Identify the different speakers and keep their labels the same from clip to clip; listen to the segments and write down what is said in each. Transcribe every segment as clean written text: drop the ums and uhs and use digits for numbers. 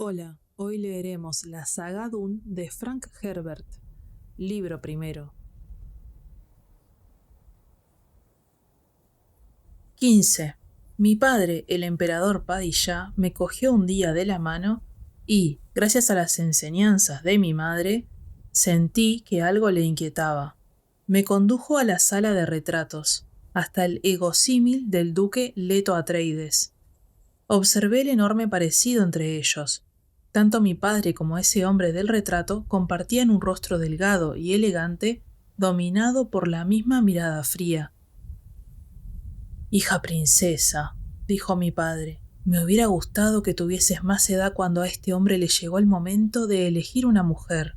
Speaker 1: Hola, hoy leeremos la saga Dune de Frank Herbert. Libro primero. 15. Mi padre, el emperador Padishah, me cogió un día de la mano y, gracias a las enseñanzas de mi madre, sentí que algo le inquietaba. Me condujo a la sala de retratos, hasta el egosímil del duque Leto Atreides. Observé el enorme parecido entre ellos. Tanto mi padre como ese hombre del retrato compartían un rostro delgado y elegante, dominado por la misma mirada fría. «Hija princesa», dijo mi padre, «me hubiera gustado que tuvieses más edad cuando a este hombre le llegó el momento de elegir una mujer».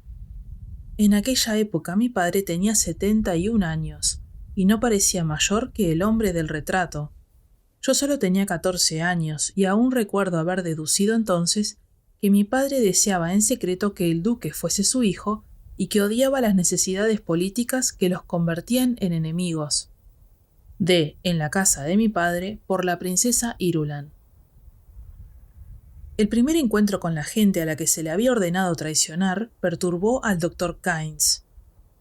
Speaker 1: En aquella época mi padre tenía 71 años, y no parecía mayor que el hombre del retrato. Yo solo tenía 14 años, y aún recuerdo haber deducido entonces que mi padre deseaba en secreto que el duque fuese su hijo y que odiaba las necesidades políticas que los convertían en enemigos. En la casa de mi padre, por la princesa Irulan. El primer encuentro con la gente a la que se le había ordenado traicionar perturbó al Dr. Kynes.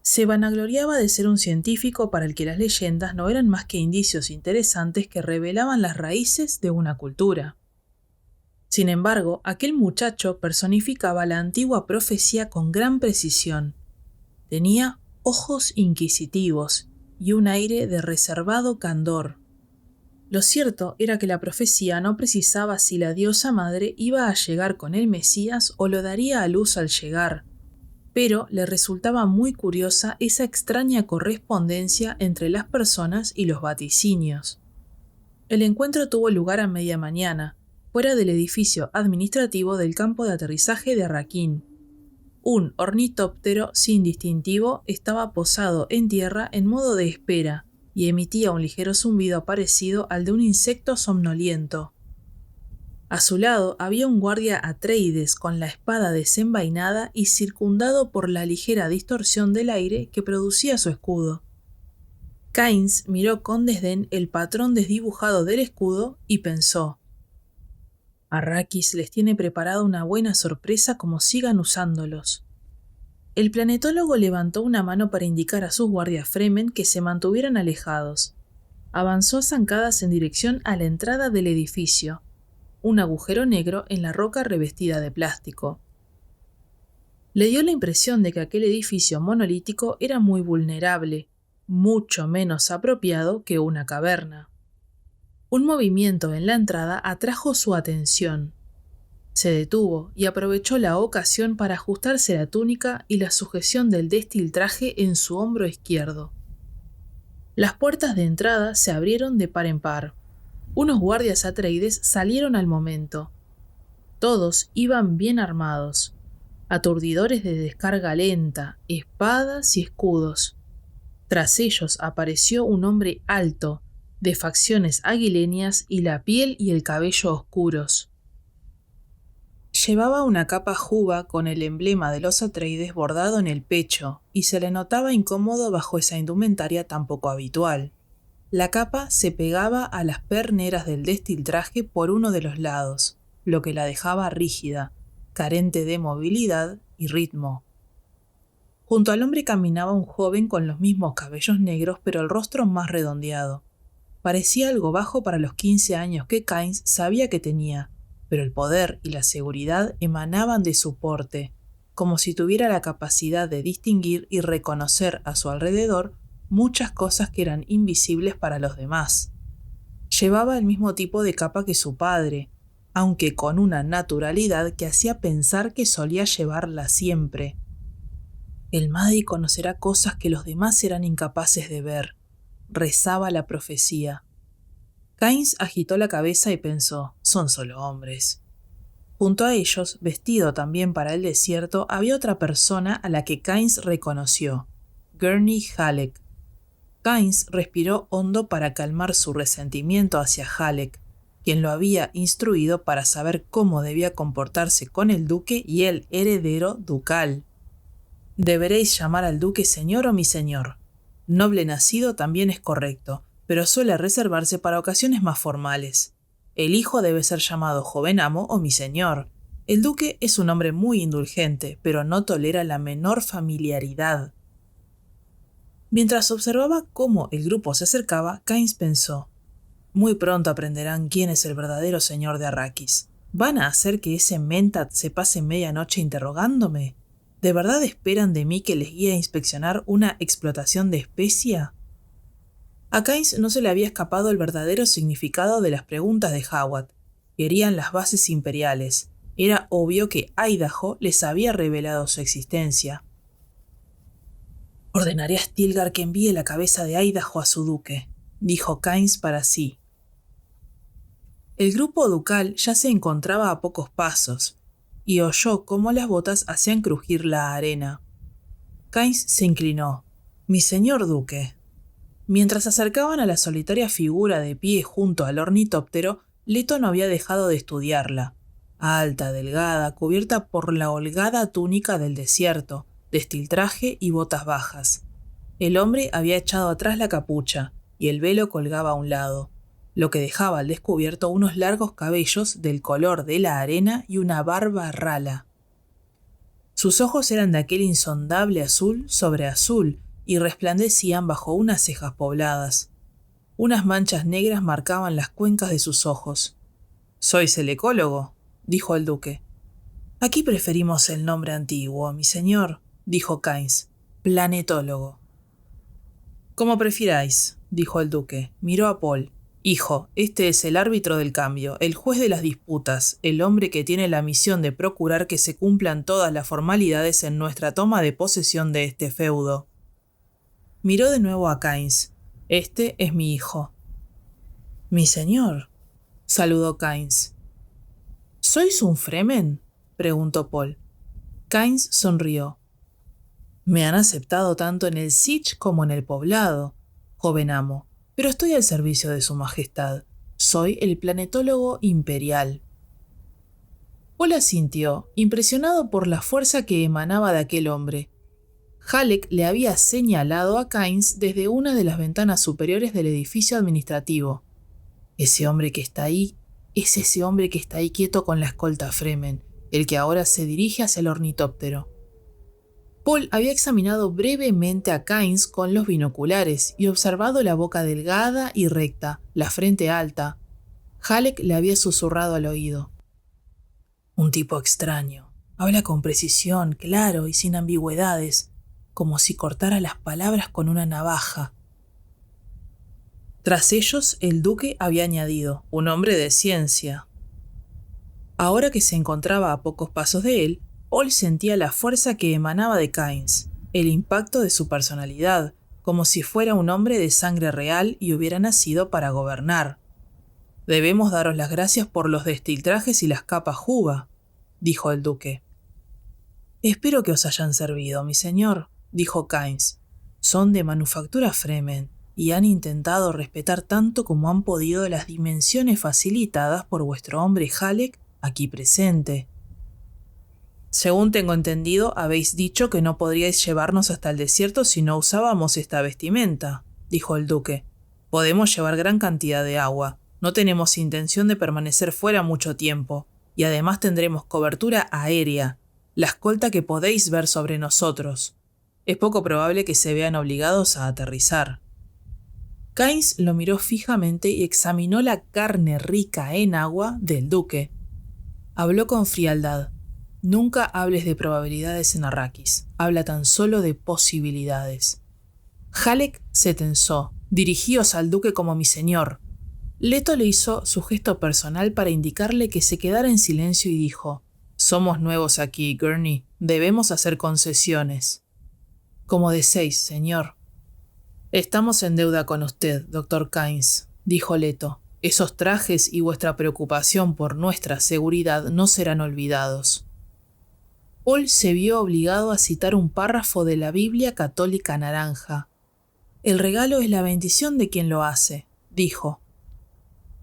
Speaker 1: Se vanagloriaba de ser un científico para el que las leyendas no eran más que indicios interesantes que revelaban las raíces de una cultura. Sin embargo, aquel muchacho personificaba la antigua profecía con gran precisión. Tenía ojos inquisitivos y un aire de reservado candor. Lo cierto era que la profecía no precisaba si la diosa madre iba a llegar con el Mesías o lo daría a luz al llegar, pero le resultaba muy curiosa esa extraña correspondencia entre las personas y los vaticinios. El encuentro tuvo lugar a media mañana, fuera del edificio administrativo del campo de aterrizaje de Arrakeen. Un ornitóptero sin distintivo estaba posado en tierra en modo de espera y emitía un ligero zumbido parecido al de un insecto somnoliento. A su lado había un guardia Atreides con la espada desenvainada y circundado por la ligera distorsión del aire que producía su escudo. Kynes miró con desdén el patrón desdibujado del escudo y pensó: Arrakis les tiene preparada una buena sorpresa como sigan usándolos. El planetólogo levantó una mano para indicar a sus guardias Fremen que se mantuvieran alejados. Avanzó a zancadas en dirección a la entrada del edificio, un agujero negro en la roca revestida de plástico. Le dio la impresión de que aquel edificio monolítico era muy vulnerable, mucho menos apropiado que una caverna. Un movimiento en la entrada atrajo su atención. Se detuvo y aprovechó la ocasión para ajustarse la túnica y la sujeción del destiltraje en su hombro izquierdo. Las puertas de entrada se abrieron de par en par. Unos guardias Atreides salieron al momento. Todos iban bien armados, aturdidores de descarga lenta, espadas y escudos. Tras ellos apareció un hombre alto, de facciones aguileñas y la piel y el cabello oscuros. Llevaba una capa juba con el emblema de los Atreides bordado en el pecho, y se le notaba incómodo bajo esa indumentaria tan poco habitual. La capa se pegaba a las perneras del destiltraje por uno de los lados, lo que la dejaba rígida, carente de movilidad y ritmo. Junto al hombre caminaba un joven con los mismos cabellos negros, pero el rostro más redondeado. Parecía algo bajo para los 15 años que Kynes sabía que tenía, pero el poder y la seguridad emanaban de su porte, como si tuviera la capacidad de distinguir y reconocer a su alrededor muchas cosas que eran invisibles para los demás. Llevaba el mismo tipo de capa que su padre, aunque con una naturalidad que hacía pensar que solía llevarla siempre. El Mahdi conocerá cosas que los demás eran incapaces de ver, rezaba la profecía. Kynes agitó la cabeza y pensó: son solo hombres. Junto a ellos, vestido también para el desierto, había otra persona a la que Kynes reconoció: Gurney Halleck. Kynes respiró hondo para calmar su resentimiento hacia Halleck, quien lo había instruido para saber cómo debía comportarse con el duque y el heredero ducal. Deberéis llamar al duque señor o mi señor. Noble nacido también es correcto, pero suele reservarse para ocasiones más formales. El hijo debe ser llamado joven amo o mi señor. El duque es un hombre muy indulgente, pero no tolera la menor familiaridad. Mientras observaba cómo el grupo se acercaba, Keynes pensó: muy pronto aprenderán quién es el verdadero señor de Arrakis. ¿Van a hacer que ese Mentat se pase media noche interrogándome? ¿De verdad esperan de mí que les guíe a inspeccionar una explotación de especia? A Keynes no se le había escapado el verdadero significado de las preguntas de Hawat. Querían las bases imperiales. Era obvio que Idaho les había revelado su existencia. «Ordenaré a Stilgar que envíe la cabeza de Idaho a su duque», dijo Keynes para sí. El grupo ducal ya se encontraba a pocos pasos, y oyó cómo las botas hacían crujir la arena. Keynes se inclinó. «Mi señor duque». Mientras se acercaban a la solitaria figura de pie junto al ornitóptero, Leto no había dejado de estudiarla. Alta, delgada, cubierta por la holgada túnica del desierto, destiltraje y botas bajas. El hombre había echado atrás la capucha, y el velo colgaba a un lado, lo que dejaba al descubierto unos largos cabellos del color de la arena y una barba rala. Sus ojos eran de aquel insondable azul sobre azul y resplandecían bajo unas cejas pobladas. Unas manchas negras marcaban las cuencas de sus ojos. «¿Sois el ecólogo?», dijo el duque. «Aquí preferimos el nombre antiguo, mi señor», dijo Keynes. «Planetólogo». «Como prefiráis», dijo el duque. Miró a Paul. «Hijo, este es el árbitro del cambio, el juez de las disputas, el hombre que tiene la misión de procurar que se cumplan todas las formalidades en nuestra toma de posesión de este feudo». Miró de nuevo a Keynes. «Este es mi hijo». «Mi señor», saludó Keynes. «¿Sois un Fremen?», preguntó Paul. Keynes sonrió. «Me han aceptado tanto en el Sich como en el poblado, joven amo, pero estoy al servicio de su majestad. Soy el planetólogo imperial». Paul asintió, impresionado por la fuerza que emanaba de aquel hombre. Halleck le había señalado a Keynes desde una de las ventanas superiores del edificio administrativo. «Ese hombre que está ahí es ese hombre que está ahí quieto con la escolta Fremen, el que ahora se dirige hacia el ornitóptero». Paul había examinado brevemente a Keynes con los binoculares y observado la boca delgada y recta, la frente alta. Halleck le había susurrado al oído: «Un tipo extraño. Habla con precisión, claro y sin ambigüedades, como si cortara las palabras con una navaja». Tras ellos, el duque había añadido: «Un hombre de ciencia». Ahora que se encontraba a pocos pasos de él, Paul sentía la fuerza que emanaba de Keynes, el impacto de su personalidad, como si fuera un hombre de sangre real y hubiera nacido para gobernar. «Debemos daros las gracias por los destiltrajes y las capas juba», dijo el duque. «Espero que os hayan servido, mi señor», dijo Keynes. «Son de manufactura Fremen y han intentado respetar tanto como han podido las dimensiones facilitadas por vuestro hombre Halleck aquí presente». «Según tengo entendido, habéis dicho que no podríais llevarnos hasta el desierto si no usábamos esta vestimenta», dijo el duque. «Podemos llevar gran cantidad de agua. No tenemos intención de permanecer fuera mucho tiempo, y además tendremos cobertura aérea, la escolta que podéis ver sobre nosotros. Es poco probable que se vean obligados a aterrizar». Keynes lo miró fijamente y examinó la carne rica en agua del duque. Habló con frialdad. «Nunca hables de probabilidades en Arrakis. Habla tan solo de posibilidades». Halleck se tensó. «Dirigíos al duque como mi señor». Leto le hizo su gesto personal para indicarle que se quedara en silencio y dijo: «Somos nuevos aquí, Gurney. Debemos hacer concesiones». «Como deseéis, señor». «Estamos en deuda con usted, doctor Keynes», dijo Leto. «Esos trajes y vuestra preocupación por nuestra seguridad no serán olvidados». Paul se vio obligado a citar un párrafo de la Biblia católica naranja. «El regalo es la bendición de quien lo hace», dijo.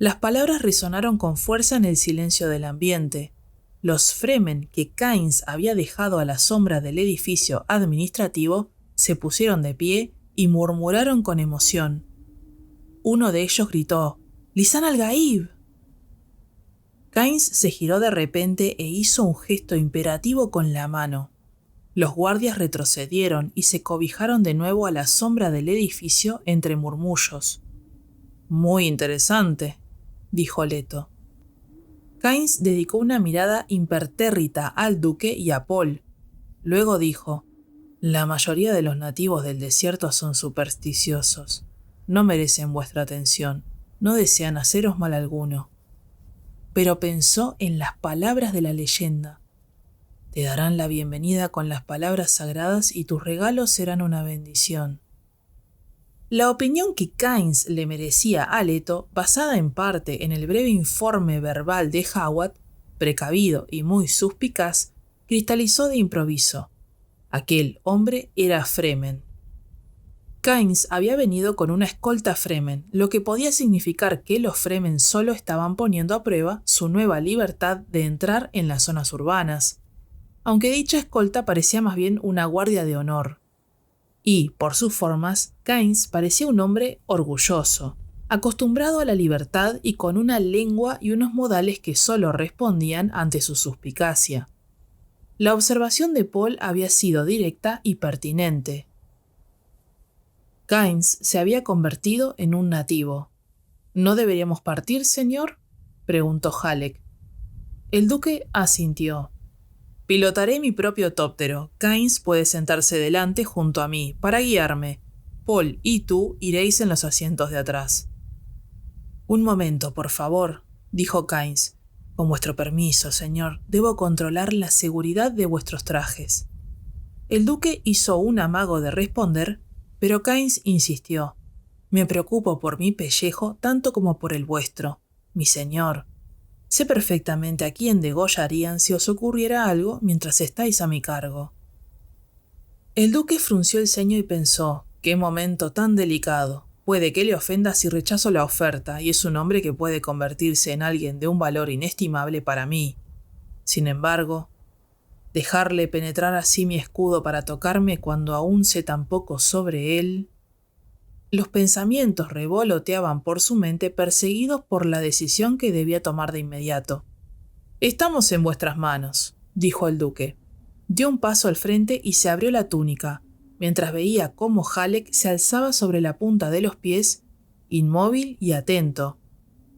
Speaker 1: Las palabras resonaron con fuerza en el silencio del ambiente. Los Fremen que Keynes había dejado a la sombra del edificio administrativo se pusieron de pie y murmuraron con emoción. Uno de ellos gritó: «¡Lisan al-Gaib!». Kynes se giró de repente e hizo un gesto imperativo con la mano. Los guardias retrocedieron y se cobijaron de nuevo a la sombra del edificio entre murmullos. «Muy interesante», dijo Leto. Kynes dedicó una mirada impertérrita al duque y a Paul. Luego dijo: «La mayoría de los nativos del desierto son supersticiosos. No merecen vuestra atención. No desean haceros mal alguno». Pero pensó en las palabras de la leyenda. «Te darán la bienvenida con las palabras sagradas y tus regalos serán una bendición». La opinión que Kynes le merecía a Leto, basada en parte en el breve informe verbal de Hawat, precavido y muy suspicaz, cristalizó de improviso. Aquel hombre era Fremen. Kynes había venido con una escolta Fremen, lo que podía significar que los Fremen solo estaban poniendo a prueba su nueva libertad de entrar en las zonas urbanas, aunque dicha escolta parecía más bien una guardia de honor. Y, por sus formas, Kynes parecía un hombre orgulloso, acostumbrado a la libertad y con una lengua y unos modales que solo respondían ante su suspicacia. La observación de Paul había sido directa y pertinente. Kynes se había convertido en un nativo. «¿No deberíamos partir, señor?», preguntó Halleck. El duque asintió. «Pilotaré mi propio helicóptero. Kynes puede sentarse delante junto a mí para guiarme. Paul y tú iréis en los asientos de atrás». «Un momento, por favor», dijo Kynes. «Con vuestro permiso, señor, debo controlar la seguridad de vuestros trajes». El duque hizo un amago de responder, pero Kynes insistió. «Me preocupo por mi pellejo tanto como por el vuestro, mi señor. Sé perfectamente a quién degollarían si os ocurriera algo mientras estáis a mi cargo». El duque frunció el ceño y pensó: «Qué momento tan delicado. Puede que le ofenda si rechazo la oferta, y es un hombre que puede convertirse en alguien de un valor inestimable para mí. Sin embargo, dejarle penetrar así mi escudo para tocarme cuando aún sé tan poco sobre él». Los pensamientos revoloteaban por su mente, perseguidos por la decisión que debía tomar de inmediato. «Estamos en vuestras manos», dijo el duque. Dio un paso al frente y se abrió la túnica, mientras veía cómo Halleck se alzaba sobre la punta de los pies, inmóvil y atento,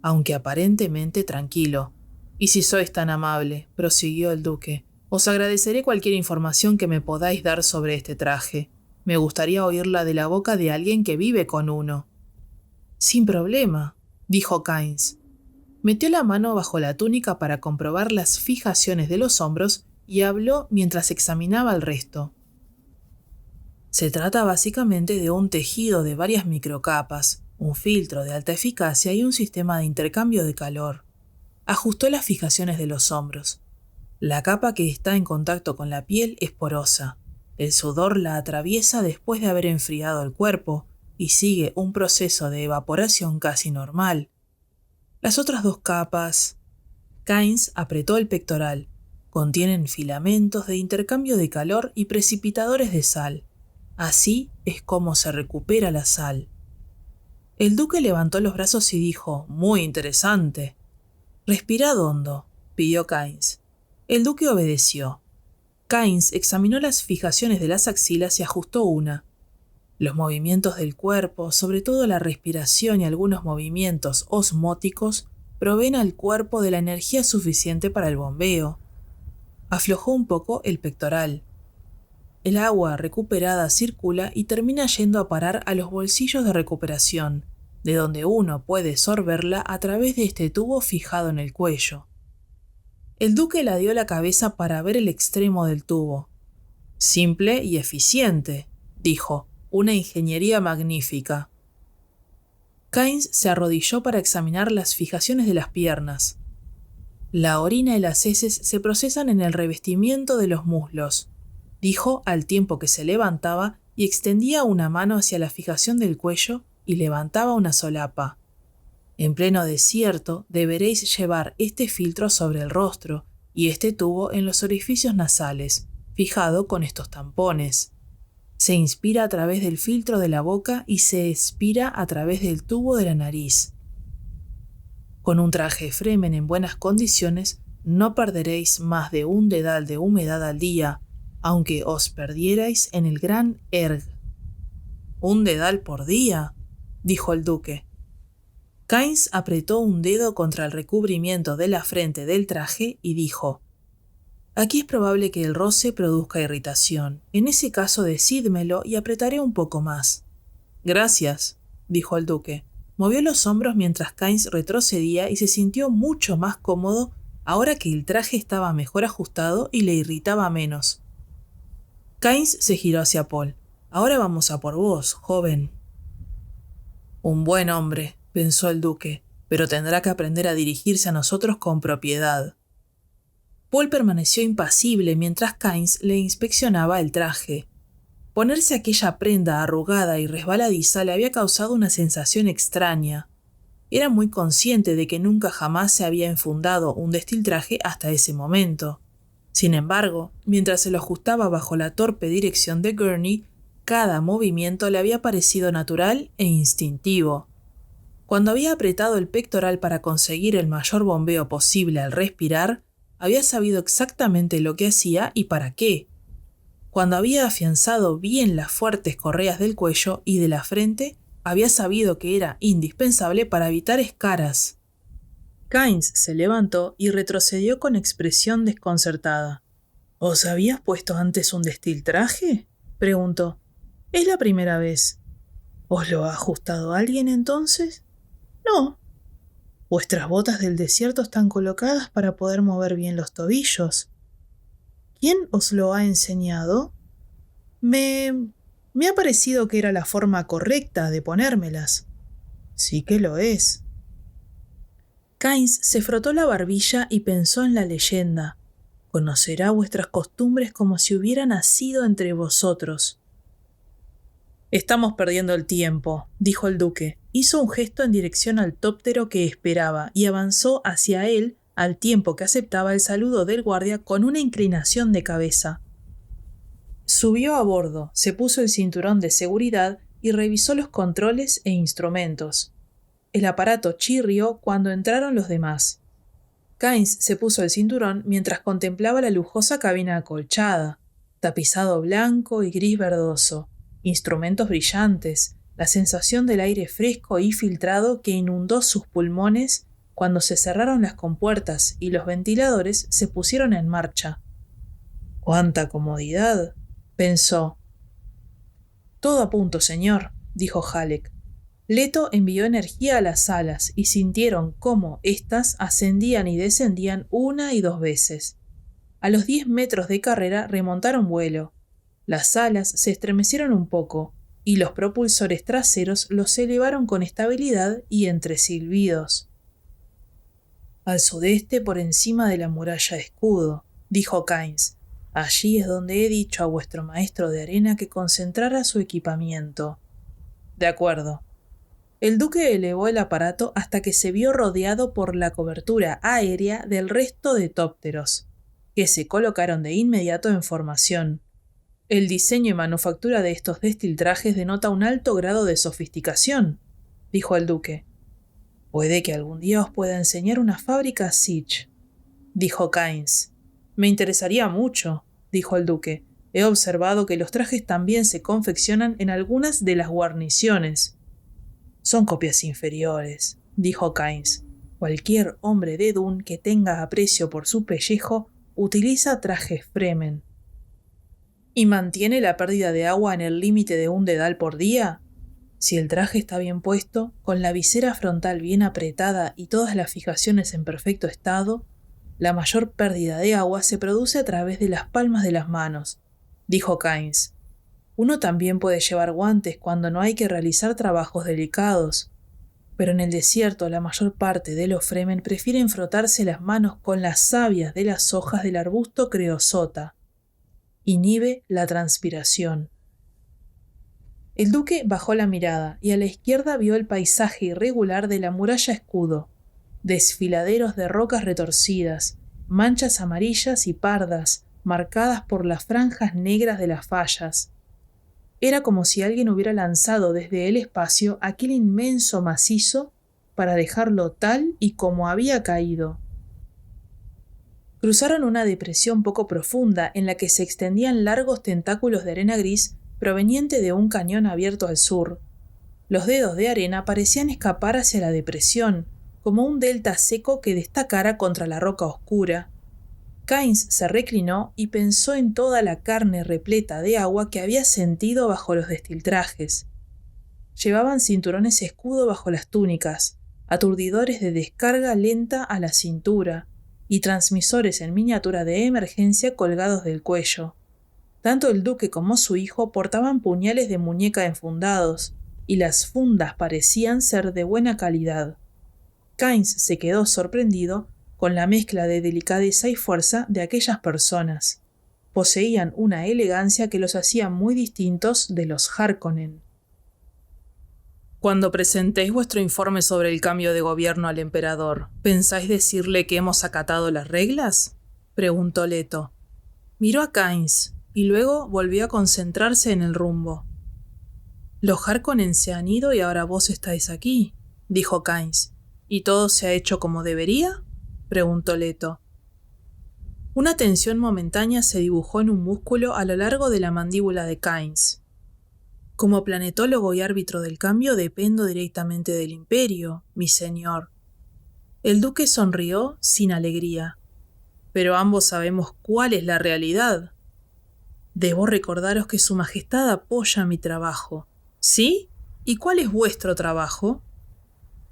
Speaker 1: aunque aparentemente tranquilo. «Y si sois tan amable», prosiguió el duque, «os agradeceré cualquier información que me podáis dar sobre este traje. Me gustaría oírla de la boca de alguien que vive con uno». «Sin problema», dijo Kynes. Metió la mano bajo la túnica para comprobar las fijaciones de los hombros y habló mientras examinaba el resto. «Se trata básicamente de un tejido de varias microcapas, un filtro de alta eficacia y un sistema de intercambio de calor». Ajustó las fijaciones de los hombros. «La capa que está en contacto con la piel es porosa. El sudor la atraviesa después de haber enfriado el cuerpo y sigue un proceso de evaporación casi normal. Las otras dos capas...» Kynes apretó el pectoral. «Contienen filamentos de intercambio de calor y precipitadores de sal. Así es como se recupera la sal». El duque levantó los brazos y dijo: «Muy interesante». «Respirad hondo», pidió Kynes. El duque obedeció. Kynes examinó las fijaciones de las axilas y ajustó una. Los movimientos del cuerpo, sobre todo la respiración y algunos movimientos osmóticos, proveen al cuerpo de la energía suficiente para el bombeo. Aflojó un poco el pectoral. El agua recuperada circula y termina yendo a parar a los bolsillos de recuperación, de donde uno puede sorberla a través de este tubo fijado en el cuello. El duque ladeó la cabeza para ver el extremo del tubo. «Simple y eficiente», dijo, «una ingeniería magnífica». Kynes se arrodilló para examinar las fijaciones de las piernas. «La orina y las heces se procesan en el revestimiento de los muslos», dijo al tiempo que se levantaba y extendía una mano hacia la fijación del cuello y levantaba una solapa. «En pleno desierto deberéis llevar este filtro sobre el rostro y este tubo en los orificios nasales, fijado con estos tampones. Se inspira a través del filtro de la boca y se expira a través del tubo de la nariz». Con un traje Fremen en buenas condiciones, no perderéis más de un dedal de humedad al día, aunque os perdierais en el gran Erg. —¿Un dedal por día? —dijo el duque. Kynes apretó un dedo contra el recubrimiento de la frente del traje y dijo: —Aquí es probable que el roce produzca irritación. En ese caso decídmelo y apretaré un poco más. —Gracias —dijo el duque. Movió los hombros mientras Kynes retrocedía y se sintió mucho más cómodo ahora que el traje estaba mejor ajustado y le irritaba menos. Kynes se giró hacia Paul. —Ahora vamos a por vos, joven. —Un buen hombre —pensó el duque—, pero tendrá que aprender a dirigirse a nosotros con propiedad. Paul permaneció impasible mientras Kynes le inspeccionaba el traje. Ponerse aquella prenda arrugada y resbaladiza le había causado una sensación extraña. Era muy consciente de que nunca jamás se había enfundado un destiltraje hasta ese momento. Sin embargo, mientras se lo ajustaba bajo la torpe dirección de Gurney, cada movimiento le había parecido natural e instintivo. Cuando había apretado el pectoral para conseguir el mayor bombeo posible al respirar, había sabido exactamente lo que hacía y para qué. Cuando había afianzado bien las fuertes correas del cuello y de la frente, había sabido que era indispensable para evitar escaras. Kynes se levantó y retrocedió con expresión desconcertada. —¿Os habías puesto antes un destiltraje? —preguntó. —Es la primera vez. —¿Os lo ha ajustado alguien entonces? —No. —Vuestras botas del desierto están colocadas para poder mover bien los tobillos. —¿Quién os lo ha enseñado? Me ha parecido que era la forma correcta de ponérmelas. —Sí que lo es. Kynes se frotó la barbilla y pensó en la leyenda: conocerá vuestras costumbres como si hubiera nacido entre vosotros. —Estamos perdiendo el tiempo —dijo el duque. Hizo un gesto en dirección al tóptero que esperaba y avanzó hacia él al tiempo que aceptaba el saludo del guardia con una inclinación de cabeza. Subió a bordo, se puso el cinturón de seguridad y revisó los controles e instrumentos. El aparato chirrió cuando entraron los demás. Kynes se puso el cinturón mientras contemplaba la lujosa cabina acolchada, tapizado blanco y gris verdoso, instrumentos brillantes, la sensación del aire fresco y filtrado que inundó sus pulmones cuando se cerraron las compuertas y los ventiladores se pusieron en marcha. —¡Cuánta comodidad! —pensó. —Todo a punto, señor —dijo Halleck. Leto envió energía a las alas y sintieron cómo éstas ascendían y descendían una y dos veces. A los 10 metros de carrera remontaron vuelo. Las alas se estremecieron un poco y los propulsores traseros los elevaron con estabilidad y entre silbidos. —Al sudeste, por encima de la muralla escudo —dijo Kynes—. Allí es donde he dicho a vuestro maestro de arena que concentrara su equipamiento. —De acuerdo. El duque elevó el aparato hasta que se vio rodeado por la cobertura aérea del resto de tópteros, que se colocaron de inmediato en formación. El diseño y manufactura de estos destiltrajes denota un alto grado de sofisticación —dijo el duque. —Puede que algún día os pueda enseñar una fábrica Sich —dijo Kynes. —Me interesaría mucho —dijo el duque. He observado que los trajes también se confeccionan en algunas de las guarniciones. —Son copias inferiores —dijo Kynes. Cualquier hombre de Dune que tenga aprecio por su pellejo utiliza trajes Fremen. —¿Y mantiene la pérdida de agua en el límite de un dedal por día? Si el traje está bien puesto, con la visera frontal bien apretada y todas las fijaciones en perfecto estado, la mayor pérdida de agua se produce a través de las palmas de las manos —dijo Kynes. Uno también puede llevar guantes cuando no hay que realizar trabajos delicados, pero en el desierto la mayor parte de los Fremen prefieren frotarse las manos con las sabias de las hojas del arbusto creosota. Inhibe la transpiración. El duque bajó la mirada y a la izquierda vio el paisaje irregular de la muralla escudo, desfiladeros de rocas retorcidas, manchas amarillas y pardas marcadas por las franjas negras de las fallas. Era como si alguien hubiera lanzado desde el espacio aquel inmenso macizo para dejarlo tal y como había caído. Cruzaron una depresión poco profunda en la que se extendían largos tentáculos de arena gris proveniente de un cañón abierto al sur. Los dedos de arena parecían escapar hacia la depresión, como un delta seco que destacara contra la roca oscura. Kynes se reclinó y pensó en toda la carne repleta de agua que había sentido bajo los destiltrajes. Llevaban cinturones escudo bajo las túnicas, aturdidores de descarga lenta a la cintura y transmisores en miniatura de emergencia colgados del cuello. Tanto el duque como su hijo portaban puñales de muñeca enfundados, y las fundas parecían ser de buena calidad. Kynes se quedó sorprendido con la mezcla de delicadeza y fuerza de aquellas personas. Poseían una elegancia que los hacía muy distintos de los Harkonnen. Cuando presentéis vuestro informe sobre el cambio de gobierno al emperador, ¿pensáis decirle que hemos acatado las reglas?, preguntó Leto. Miró a Kynes y luego volvió a concentrarse en el rumbo. Los Harkonnen se han ido y ahora vos estáis aquí, dijo Kynes. ¿Y todo se ha hecho como debería?, preguntó Leto. Una tensión momentánea se dibujó en un músculo a lo largo de la mandíbula de Kynes. Como planetólogo y árbitro del cambio dependo directamente del imperio, mi señor. El duque sonrió sin alegría. Pero ambos sabemos cuál es la realidad. Debo recordaros que su majestad apoya mi trabajo. ¿Sí? ¿Y cuál es vuestro trabajo?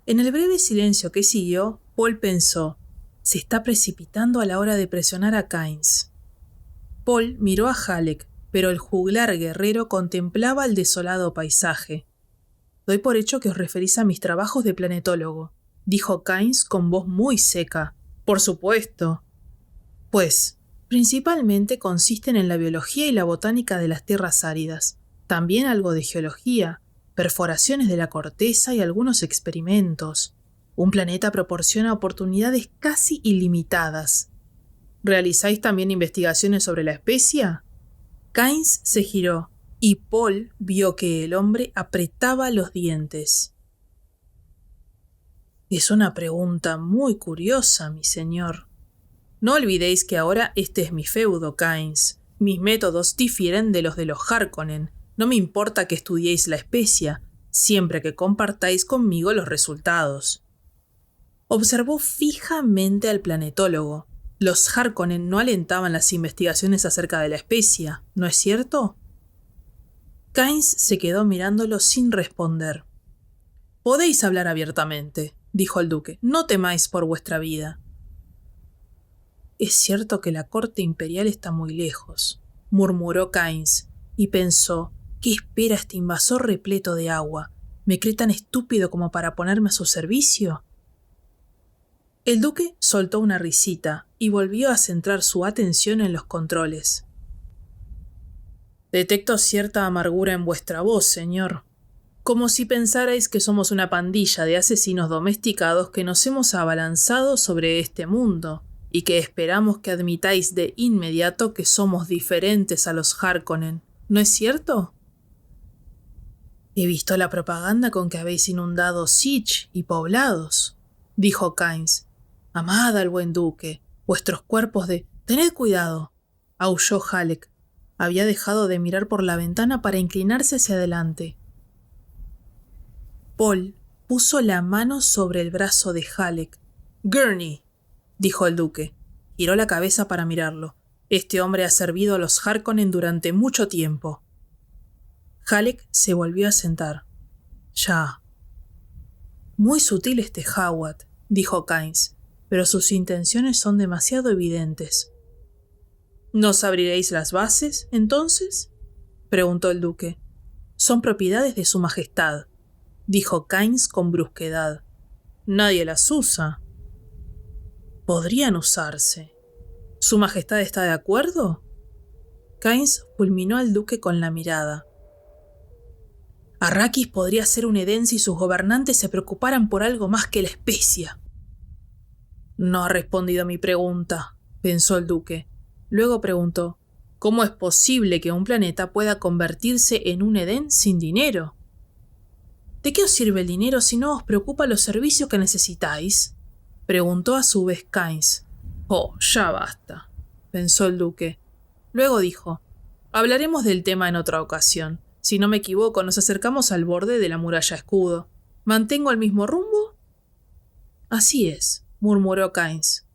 Speaker 1: En el breve silencio que siguió, Paul pensó, se está precipitando a la hora de presionar a Kynes. Paul miró a Halleck, pero el juglar guerrero contemplaba el desolado paisaje. Doy por hecho que os referís a mis trabajos de planetólogo, dijo Kynes con voz muy seca. Por supuesto. Pues, principalmente consisten en la biología y la botánica de las tierras áridas, también algo de geología, perforaciones de la corteza y algunos experimentos. Un planeta proporciona oportunidades casi ilimitadas. ¿Realizáis también investigaciones sobre la especie? Kynes se giró y Paul vio que el hombre apretaba los dientes. Es una pregunta muy curiosa, mi señor. No olvidéis que ahora este es mi feudo, Kynes. Mis métodos difieren de los Harkonnen. No me importa que estudiéis la especie, siempre que compartáis conmigo los resultados. Observó fijamente al planetólogo. Los Harkonnen no alentaban las investigaciones acerca de la especie, ¿no es cierto? Kynes se quedó mirándolo sin responder. Podéis hablar abiertamente, dijo el duque. No temáis por vuestra vida. Es cierto que la corte imperial está muy lejos, murmuró Kynes, y pensó, ¿qué espera este invasor repleto de agua? ¿Me cree tan estúpido como para ponerme a su servicio? El duque soltó una risita y volvió a centrar su atención en los controles. Detecto cierta amargura en vuestra voz, señor. Como si pensarais que somos una pandilla de asesinos domesticados que nos hemos abalanzado sobre este mundo y que esperamos que admitáis de inmediato que somos diferentes a los Harkonnen. ¿No es cierto? He visto la propaganda con que habéis inundado Siege y poblados, dijo Kynes. Amad al buen duque, vuestros cuerpos de... Tened cuidado, aulló Halleck. Había dejado de mirar por la ventana para inclinarse hacia adelante. Paul puso la mano sobre el brazo de Halleck. Gurney, dijo el duque. Giró la cabeza para mirarlo. Este hombre ha servido a los Harkonnen durante mucho tiempo. Halleck se volvió a sentar. Ya. Muy sutil este Hawat, dijo Kynes, pero sus intenciones son demasiado evidentes. ¿Nos abriréis las bases, entonces?, preguntó el duque. Son propiedades de su majestad, dijo Kynes con brusquedad. Nadie las usa. Podrían usarse. ¿Su majestad está de acuerdo? Kynes fulminó al duque con la mirada. Arrakis podría ser un Edén si sus gobernantes se preocuparan por algo más que la especie. No ha respondido a mi pregunta, pensó el duque. Luego preguntó, ¿cómo es posible que un planeta pueda convertirse en un Edén sin dinero? ¿De qué os sirve el dinero si no os preocupa los servicios que necesitáis?, preguntó a su vez Kynes. Oh, ya basta, pensó el duque. Luego dijo: hablaremos del tema en otra ocasión. Si no me equivoco, nos acercamos al borde de la muralla escudo. ¿Mantengo el mismo rumbo? Así es, murmuró Kynes.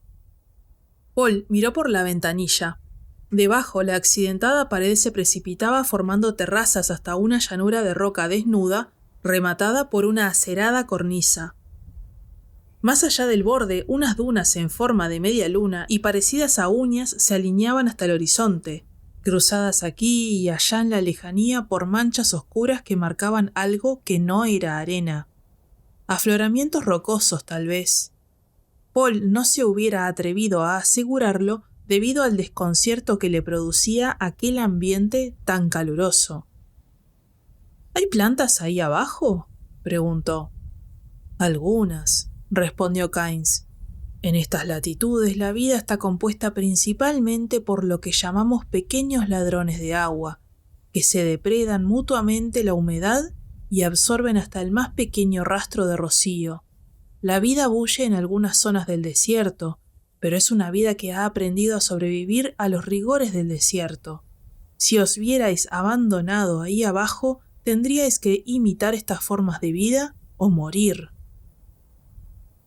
Speaker 1: Paul miró por la ventanilla. Debajo, la accidentada pared se precipitaba formando terrazas hasta una llanura de roca desnuda, rematada por una acerada cornisa. Más allá del borde, unas dunas en forma de media luna y parecidas a uñas se alineaban hasta el horizonte, cruzadas aquí y allá en la lejanía por manchas oscuras que marcaban algo que no era arena. Afloramientos rocosos, tal vez. Paul no se hubiera atrevido a asegurarlo debido al desconcierto que le producía aquel ambiente tan caluroso. ¿Hay plantas ahí abajo?, preguntó. Algunas, respondió Kynes. En estas latitudes la vida está compuesta principalmente por lo que llamamos pequeños ladrones de agua, que se depredan mutuamente la humedad y absorben hasta el más pequeño rastro de rocío. La vida bulle en algunas zonas del desierto, pero es una vida que ha aprendido a sobrevivir a los rigores del desierto. Si os vierais abandonado ahí abajo, tendríais que imitar estas formas de vida o morir.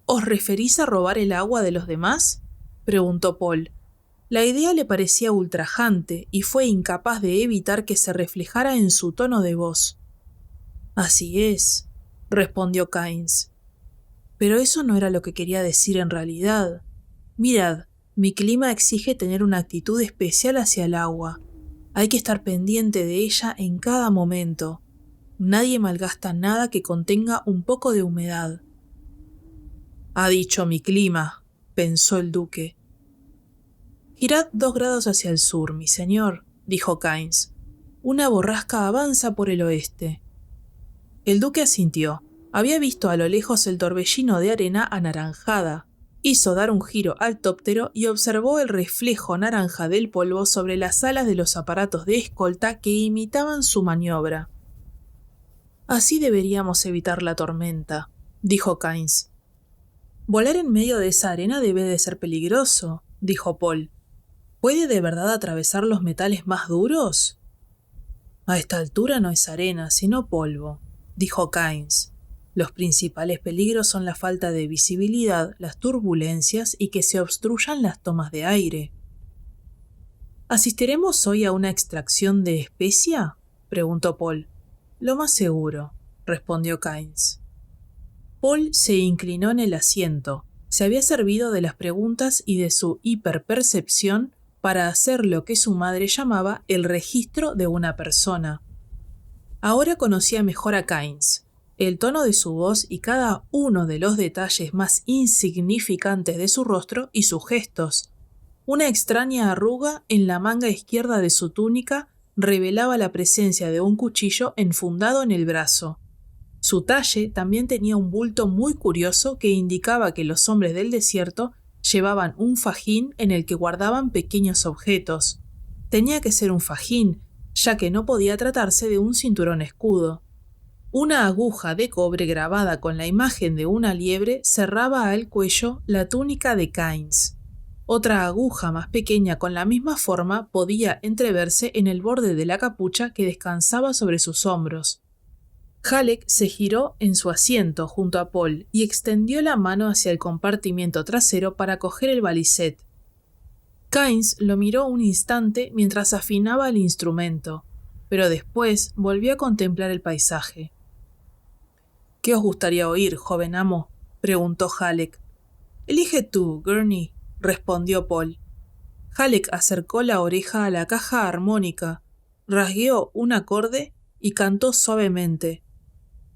Speaker 1: ¿Os referís a robar el agua de los demás?, preguntó Paul. La idea le parecía ultrajante y fue incapaz de evitar que se reflejara en su tono de voz. Así es, respondió Kynes. Pero eso no era lo que quería decir en realidad. Mirad, mi clima exige tener una actitud especial hacia el agua. Hay que estar pendiente de ella en cada momento. Nadie malgasta nada que contenga un poco de humedad. Ha dicho mi clima, pensó el duque. Girad 2 grados hacia el sur, mi señor, dijo Kynes. Una borrasca avanza por el oeste. El duque asintió. Había visto a lo lejos el torbellino de arena anaranjada. Hizo dar un giro al tóptero y observó el reflejo naranja del polvo sobre las alas de los aparatos de escolta que imitaban su maniobra. Así deberíamos evitar la tormenta, dijo Kynes. Volar en medio de esa arena debe de ser peligroso, dijo Paul. ¿Puede de verdad atravesar los metales más duros? A esta altura no es arena, sino polvo, dijo Kynes. Los principales peligros son la falta de visibilidad, las turbulencias y que se obstruyan las tomas de aire. ¿Asistiremos hoy a una extracción de especia?, preguntó Paul. Lo más seguro, respondió Kynes. Paul se inclinó en el asiento. Se había servido de las preguntas y de su hiperpercepción para hacer lo que su madre llamaba el registro de una persona. Ahora conocía mejor a Kynes. El tono de su voz y cada uno de los detalles más insignificantes de su rostro y sus gestos. Una extraña arruga en la manga izquierda de su túnica revelaba la presencia de un cuchillo enfundado en el brazo. Su talle también tenía un bulto muy curioso que indicaba que los hombres del desierto llevaban un fajín en el que guardaban pequeños objetos. Tenía que ser un fajín, ya que no podía tratarse de un cinturón escudo. Una aguja de cobre grabada con la imagen de una liebre cerraba al cuello la túnica de Kynes. Otra aguja más pequeña con la misma forma podía entreverse en el borde de la capucha que descansaba sobre sus hombros. Halleck se giró en su asiento junto a Paul y extendió la mano hacia el compartimiento trasero para coger el balisét. Kynes lo miró un instante mientras afinaba el instrumento, pero después volvió a contemplar el paisaje. —¿Qué os gustaría oír, joven amo? —preguntó Halleck. —Elige tú, Gurney —respondió Paul. Halleck acercó la oreja a la caja armónica, rasgueó un acorde y cantó suavemente.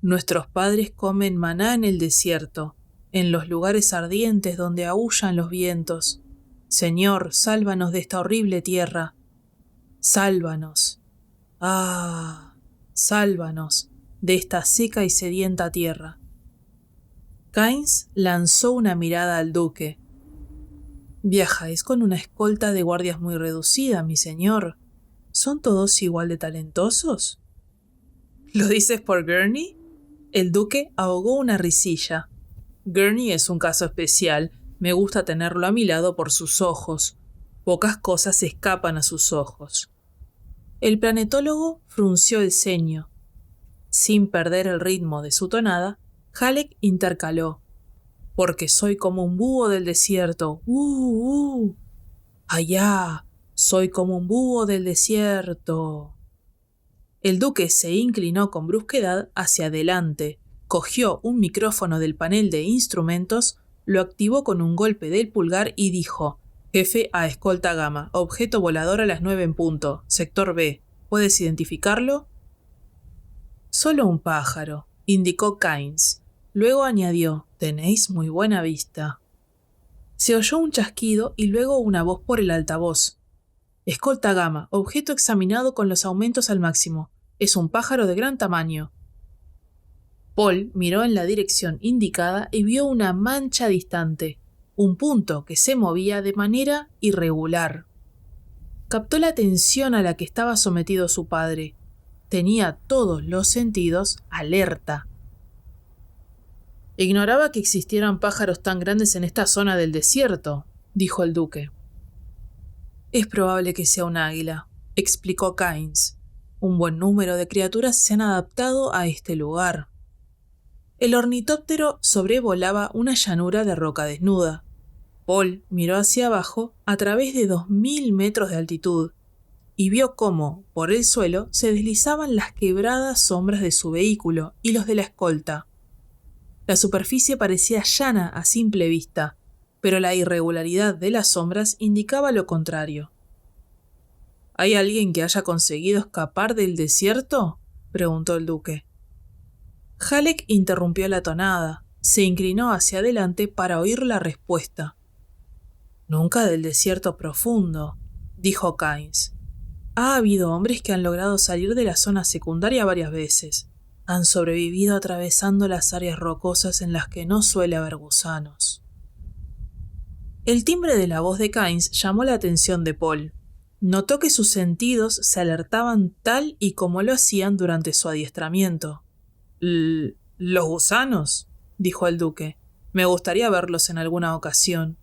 Speaker 1: Nuestros padres comen maná en el desierto, en los lugares ardientes donde aúllan los vientos. Señor, sálvanos de esta horrible tierra. Sálvanos. Ah, sálvanos de esta seca y sedienta tierra. Kynes lanzó una mirada al duque. Viajáis con una escolta de guardias muy reducida, mi señor. ¿Son todos igual de talentosos? ¿Lo dices por Gurney? El duque ahogó una risilla. Gurney es un caso especial. Me gusta tenerlo a mi lado por sus ojos. Pocas cosas escapan a sus ojos. El planetólogo frunció el ceño. Sin perder el ritmo de su tonada, Halleck intercaló. Porque soy como un búho del desierto. Allá, soy como un búho del desierto. El duque se inclinó con brusquedad hacia adelante, cogió un micrófono del panel de instrumentos, lo activó con un golpe del pulgar y dijo: «Jefe a escolta Gamma, objeto volador a las 9 en punto, sector B. ¿Puedes identificarlo?» «Solo un pájaro», indicó Kynes. Luego añadió: «Tenéis muy buena vista». Se oyó un chasquido y luego una voz por el altavoz. «Escolta Gamma, objeto examinado con los aumentos al máximo. Es un pájaro de gran tamaño». Paul miró en la dirección indicada y vio una mancha distante, un punto que se movía de manera irregular. Captó la tensión a la que estaba sometido su padre. Tenía todos los sentidos alerta. «Ignoraba que existieran pájaros tan grandes en esta zona del desierto», dijo el duque. «Es probable que sea un águila», explicó Kynes. «Un buen número de criaturas se han adaptado a este lugar». El ornitóptero sobrevolaba una llanura de roca desnuda. Paul miró hacia abajo a través de 2000 metros de altitud y vio cómo, por el suelo, se deslizaban las quebradas sombras de su vehículo y los de la escolta. La superficie parecía llana a simple vista, pero la irregularidad de las sombras indicaba lo contrario. «¿Hay alguien que haya conseguido escapar del desierto?», preguntó el duque. Halleck interrumpió la tonada, se inclinó hacia adelante para oír la respuesta. «Nunca del desierto profundo», dijo Kynes. «Ha habido hombres que han logrado salir de la zona secundaria varias veces. Han sobrevivido atravesando las áreas rocosas en las que no suele haber gusanos». El timbre de la voz de Kynes llamó la atención de Paul. Notó que sus sentidos se alertaban tal y como lo hacían durante su adiestramiento. «¿Los gusanos?», dijo el duque. «Me gustaría verlos en alguna ocasión».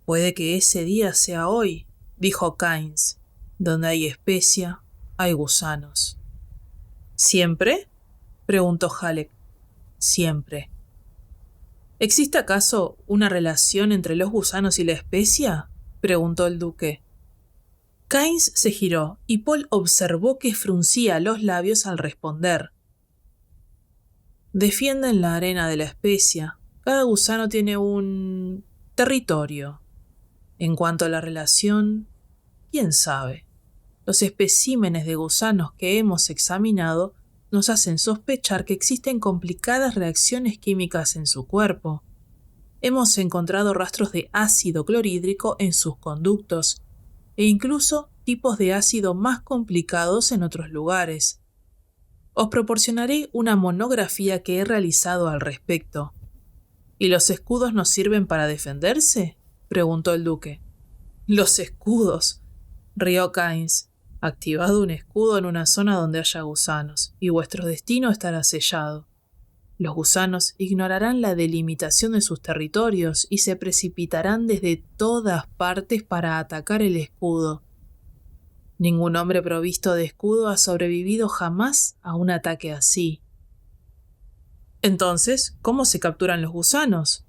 Speaker 1: «Puede que ese día sea hoy», dijo Kynes. «Donde hay especia, hay gusanos». «¿Siempre?», preguntó Halleck. «Siempre». «¿Existe acaso una relación entre los gusanos y la especia?», preguntó el duque. Kynes se giró y Paul observó que fruncía los labios al responder. «Defienden la arena de la especia. Cada gusano tiene un territorio. En cuanto a la relación, quién sabe. Los especímenes de gusanos que hemos examinado nos hacen sospechar que existen complicadas reacciones químicas en su cuerpo. Hemos encontrado rastros de ácido clorhídrico en sus conductos e incluso tipos de ácido más complicados en otros lugares. Os proporcionaré una monografía que he realizado al respecto». «¿Y los escudos nos sirven para defenderse?», preguntó el duque. «Los escudos», rió Kynes. «Activad un escudo en una zona donde haya gusanos, y vuestro destino estará sellado. Los gusanos ignorarán la delimitación de sus territorios y se precipitarán desde todas partes para atacar el escudo. Ningún hombre provisto de escudo ha sobrevivido jamás a un ataque así». «Entonces, ¿cómo se capturan los gusanos?».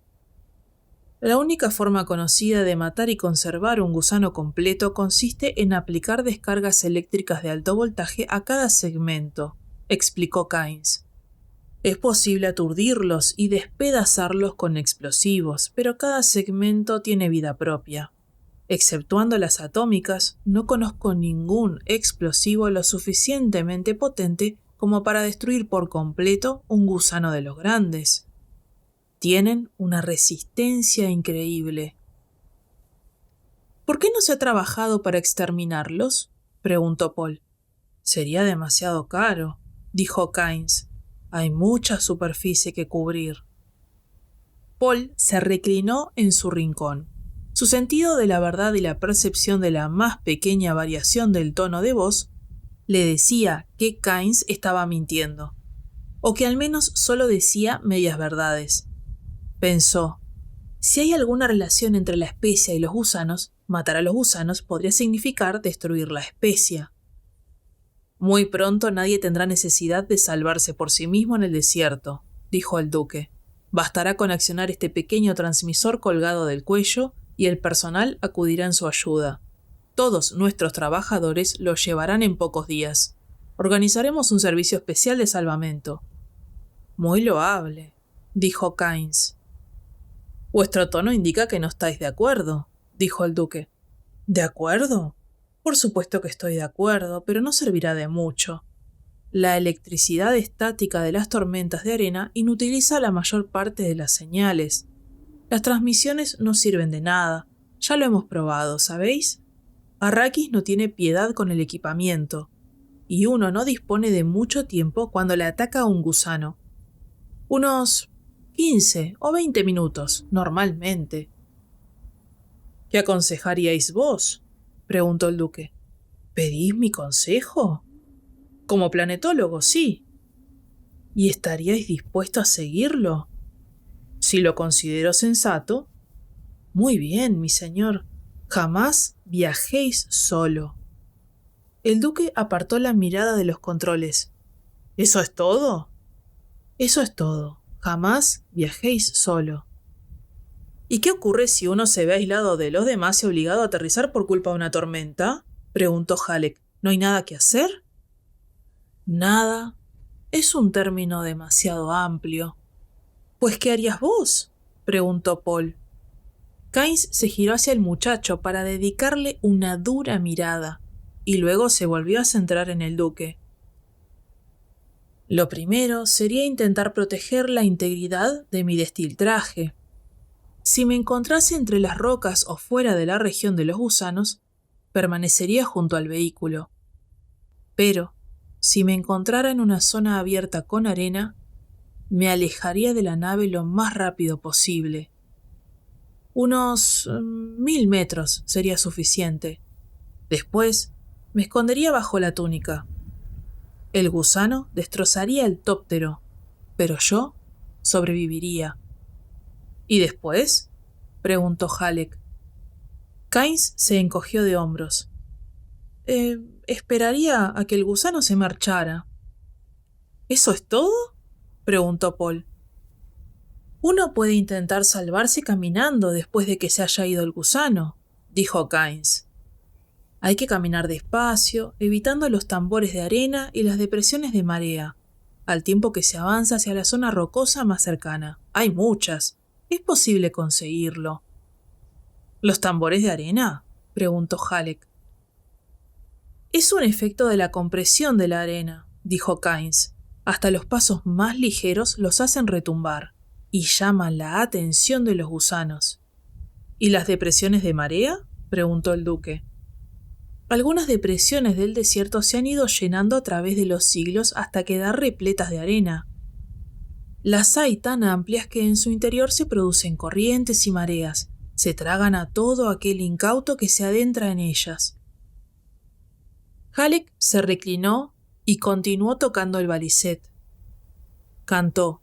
Speaker 1: «La única forma conocida de matar y conservar un gusano completo consiste en aplicar descargas eléctricas de alto voltaje a cada segmento», explicó Kynes. «Es posible aturdirlos y despedazarlos con explosivos, pero cada segmento tiene vida propia. Exceptuando las atómicas, no conozco ningún explosivo lo suficientemente potente como para destruir por completo un gusano de los grandes. Tienen una resistencia increíble». «¿Por qué no se ha trabajado para exterminarlos?», preguntó Paul. «Sería demasiado caro», dijo Kynes. «Hay mucha superficie que cubrir». Paul se reclinó en su rincón. Su sentido de la verdad y la percepción de la más pequeña variación del tono de voz le decía que Kynes estaba mintiendo. o que al menos solo decía medias verdades. Pensó, si hay alguna relación entre la especia y los gusanos, matar a los gusanos podría significar destruir la especia. Muy pronto nadie tendrá necesidad de salvarse por sí mismo en el desierto, dijo el duque. Bastará con accionar este pequeño transmisor colgado del cuello y el personal acudirá en su ayuda. Todos nuestros trabajadores lo llevarán en pocos días. Organizaremos un servicio especial de salvamento. Muy loable, dijo Keynes. Vuestro tono indica que no estáis de acuerdo, dijo el duque. ¿De acuerdo? Por supuesto que estoy de acuerdo, pero no servirá de mucho. La electricidad estática de las tormentas de arena inutiliza la mayor parte de las señales. Las transmisiones no sirven de nada. Ya lo hemos probado, ¿sabéis? Arrakis no tiene piedad con el equipamiento, y uno no dispone de mucho tiempo cuando le ataca a un gusano. Unos 15 o 20 minutos, normalmente. ¿Qué aconsejaríais vos?, preguntó el duque. ¿Pedís mi consejo? Como planetólogo, sí. ¿Y estaríais dispuesto a seguirlo? Si lo considero sensato. Muy bien, mi señor. Jamás viajéis solo. El duque apartó la mirada de los controles. ¿Eso es todo? Eso es todo. Jamás viajéis solo. ¿Y qué ocurre si uno se ve aislado de los demás y obligado a aterrizar por culpa de una tormenta?, preguntó Halleck. ¿No hay nada que hacer? Nada. Es un término demasiado amplio. ¿Pues qué harías vos?, preguntó Paul. Keynes se giró hacia el muchacho para dedicarle una dura mirada, y luego se volvió a centrar en el duque. Lo primero sería intentar proteger la integridad de mi destiltraje. Si me encontrase entre las rocas o fuera de la región de los gusanos, permanecería junto al vehículo. Pero, si me encontrara en una zona abierta con arena, me alejaría de la nave lo más rápido posible. Unos 1000 metros sería suficiente. Después, me escondería bajo la túnica. El gusano destrozaría el tóptero, pero yo sobreviviría. ¿Y después?, preguntó Halleck. Keynes se encogió de hombros. Esperaría a que el gusano se marchara. ¿Eso es todo?, preguntó Paul. Uno puede intentar salvarse caminando después de que se haya ido el gusano, dijo Keynes. Hay que caminar despacio, evitando los tambores de arena y las depresiones de marea, al tiempo que se avanza hacia la zona rocosa más cercana. Hay muchas. Es posible conseguirlo. ¿Los tambores de arena?, preguntó Halleck. Es un efecto de la compresión de la arena, dijo Keynes. Hasta los pasos más ligeros los hacen retumbar y llaman la atención de los gusanos. ¿Y las depresiones de marea?, preguntó el duque. Algunas depresiones del desierto se han ido llenando a través de los siglos hasta quedar repletas de arena. Las hay tan amplias que en su interior se producen corrientes y mareas, se tragan a todo aquel incauto que se adentra en ellas. Halleck se reclinó y continuó tocando el balisét. Cantó.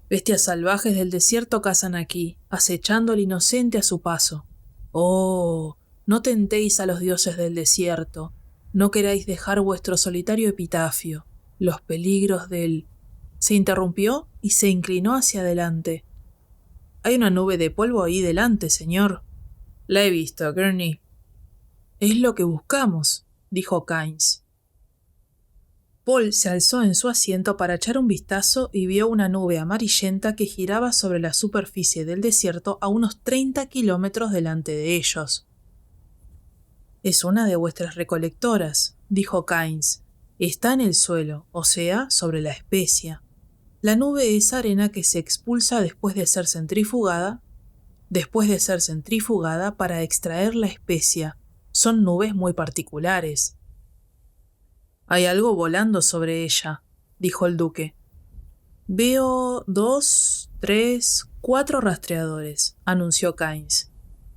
Speaker 1: Bestias salvajes del desierto cazan aquí, acechando al inocente a su paso. Oh, no tentéis a los dioses del desierto, no queráis dejar vuestro solitario epitafio, los peligros del... Se interrumpió y se inclinó hacia adelante. Hay una nube de polvo ahí delante, señor. La he visto, Gurney. Es lo que buscamos, dijo Keynes. Paul se alzó en su asiento para echar un vistazo y vio una nube amarillenta que giraba sobre la superficie del desierto a unos 30 kilómetros delante de ellos. Es una de vuestras recolectoras, dijo Keynes. Está en el suelo, o sea, sobre la especia. La nube es arena que se expulsa después de ser centrifugada para extraer la especia. Son nubes muy particulares. Hay algo volando sobre ella, dijo el duque. Veo 2, 3, 4 rastreadores, anunció Keynes.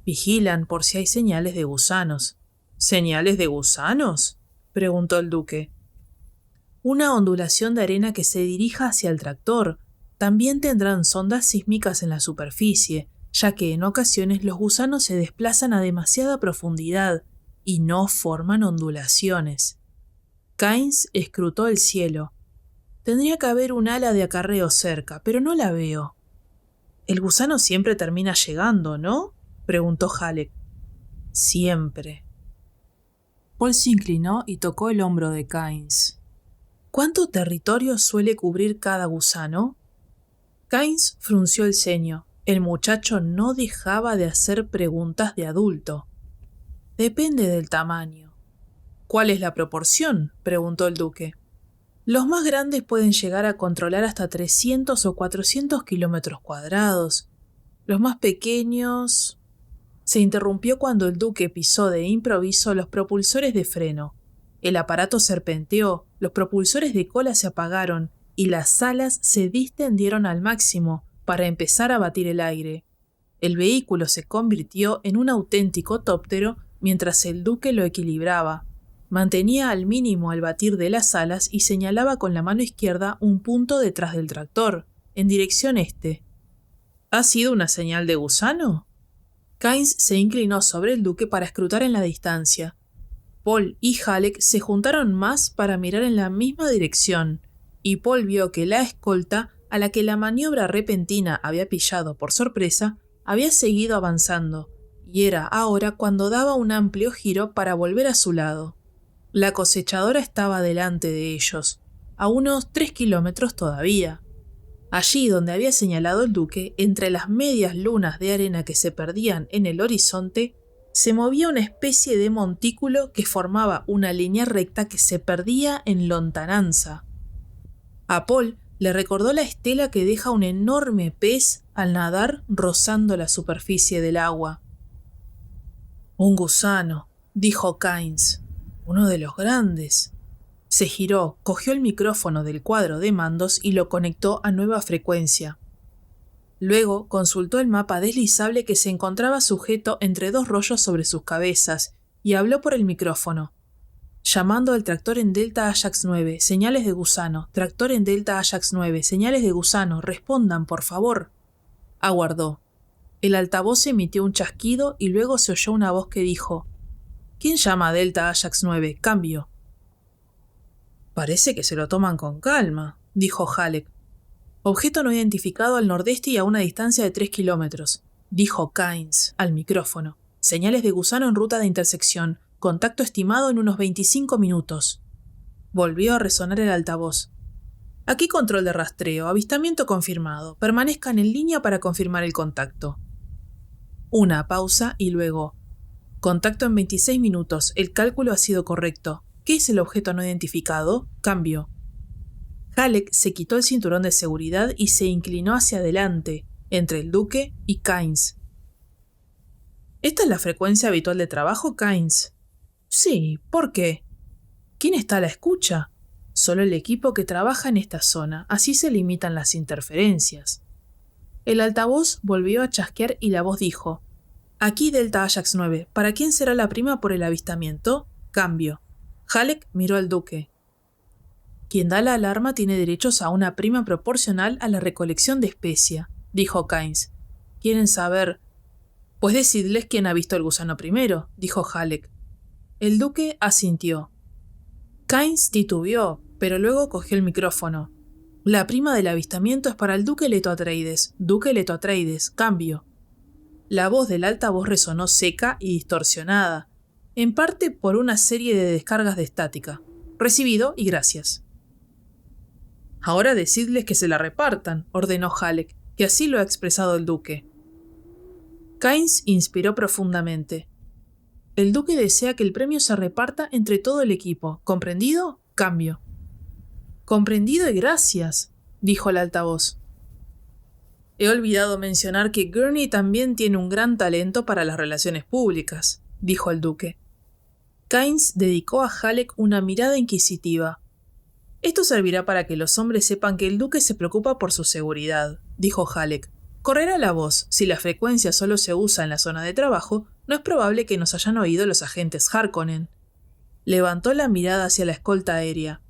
Speaker 1: Vigilan por si hay señales de gusanos. ¿Señales de gusanos?, preguntó el duque. una ondulación de arena que se dirija hacia el tractor. También tendrán sondas sísmicas en la superficie, ya que en ocasiones los gusanos se desplazan a demasiada profundidad y no forman ondulaciones. Kynes escrutó el cielo. Tendría que haber un ala de acarreo cerca, pero no la veo. El gusano siempre termina llegando, ¿no? Preguntó Halleck. Siempre. Paul se inclinó y tocó el hombro de Kynes. ¿Cuánto territorio suele cubrir cada gusano? Kynes frunció el ceño. El muchacho no dejaba de hacer preguntas de adulto. Depende del tamaño. ¿Cuál es la proporción?, preguntó el duque. Los más grandes pueden llegar a controlar hasta 300 o 400 kilómetros cuadrados. Los más pequeños... Se interrumpió cuando el duque pisó de improviso los propulsores de freno. El aparato serpenteó, los propulsores de cola se apagaron y las alas se distendieron al máximo para empezar a batir el aire. El vehículo se convirtió en un auténtico tóptero mientras el duque lo equilibraba. Mantenía al mínimo el batir de las alas y señalaba con la mano izquierda un punto detrás del tractor, en dirección este. ¿Ha sido una señal de gusano? Kynes se inclinó sobre el duque para escrutar en la distancia. Paul y Halleck se juntaron más para mirar en la misma dirección, y Paul vio que la escolta, a la que la maniobra repentina había pillado por sorpresa, había seguido avanzando, y era ahora cuando daba un amplio giro para volver a su lado. La cosechadora estaba delante de ellos, a unos 3 kilómetros todavía. Allí donde había señalado el duque, entre las medias lunas de arena que se perdían en el horizonte, se movía una especie de montículo que formaba una línea recta que se perdía en lontananza. A Paul le recordó la estela que deja un enorme pez al nadar rozando la superficie del agua. «Un gusano», dijo Kynes, «uno de los grandes». Se giró, cogió el micrófono del cuadro de mandos y lo conectó a nueva frecuencia. Luego consultó el mapa deslizable que se encontraba sujeto entre dos rollos sobre sus cabezas y habló por el micrófono. Llamando al tractor en Delta Ajax 9, señales de gusano. Tractor en Delta Ajax 9, señales de gusano. Respondan, por favor. Aguardó. El altavoz emitió un chasquido y luego se oyó una voz que dijo: «¿Quién llama a Delta Ajax 9? Cambio». «Parece que se lo toman con calma», dijo Halleck. «Objeto no identificado al nordeste y a una distancia de 3 kilómetros», dijo Kynes al micrófono. «Señales de gusano en ruta de intersección. Contacto estimado en unos 25 minutos». Volvió a resonar el altavoz. «Aquí control de rastreo. Avistamiento confirmado. Permanezcan en línea para confirmar el contacto». Una pausa y luego: «Contacto en 26 minutos. El cálculo ha sido correcto. ¿Qué es el objeto no identificado? Cambio». Halleck se quitó el cinturón de seguridad y se inclinó hacia adelante, entre el duque y Kynes. «¿Esta es la frecuencia habitual de trabajo, Kynes?» «Sí, ¿por qué?» «¿Quién está a la escucha?» «Solo el equipo que trabaja en esta zona, así se limitan las interferencias». El altavoz volvió a chasquear y la voz dijo: «Aquí Delta Ajax 9, ¿para quién será la prima por el avistamiento? Cambio». Halleck miró al duque. «Quien da la alarma tiene derechos a una prima proporcional a la recolección de especia», dijo Kynes. «¿Quieren saber?» «Pues decidles quién ha visto el gusano primero», dijo Halleck. El duque asintió. Kynes titubeó, pero luego cogió el micrófono. «La prima del avistamiento es para el duque Leto Atreides. Duque Leto Atreides, cambio». La voz del altavoz resonó seca y distorsionada, en parte por una serie de descargas de estática. «Recibido y gracias». «Ahora decidles que se la repartan», ordenó Halleck, que así lo ha expresado el duque. Kynes inspiró profundamente. «El duque desea que el premio se reparta entre todo el equipo. ¿Comprendido? Cambio». «Comprendido y gracias», dijo el altavoz. «He olvidado mencionar que Gurney también tiene un gran talento para las relaciones públicas», dijo el duque. Kynes dedicó a Halleck una mirada inquisitiva. «Esto servirá para que los hombres sepan que el duque se preocupa por su seguridad», dijo Halleck. «Correrá la voz. Si la frecuencia solo se usa en la zona de trabajo, no es probable que nos hayan oído los agentes Harkonnen». Levantó la mirada hacia la escolta aérea.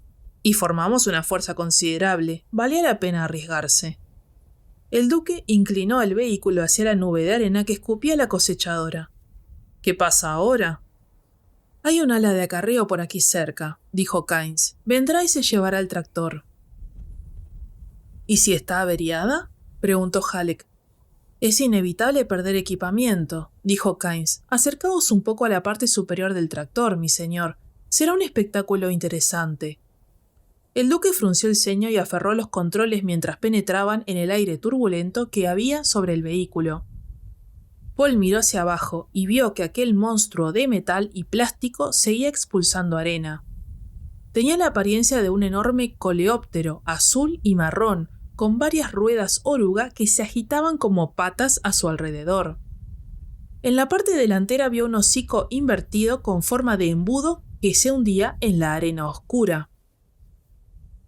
Speaker 1: Y formamos una fuerza considerable. Valía la pena arriesgarse. El duque inclinó el vehículo hacia la nube de arena que escupía la cosechadora. ¿Qué pasa ahora? Hay un ala de acarreo por aquí cerca, dijo Kynes. Vendrá y se llevará el tractor. ¿Y si está averiada? Preguntó Halleck. Es inevitable perder equipamiento, dijo Kynes. Acercaos un poco a la parte superior del tractor, mi señor. Será un espectáculo interesante. El duque frunció el ceño y aferró los controles mientras penetraban en el aire turbulento que había sobre el vehículo. Paul miró hacia abajo y vio que aquel monstruo de metal y plástico seguía expulsando arena. Tenía la apariencia de un enorme coleóptero azul y marrón, con varias ruedas oruga que se agitaban como patas a su alrededor. En la parte delantera vio un hocico invertido con forma de embudo que se hundía en la arena oscura.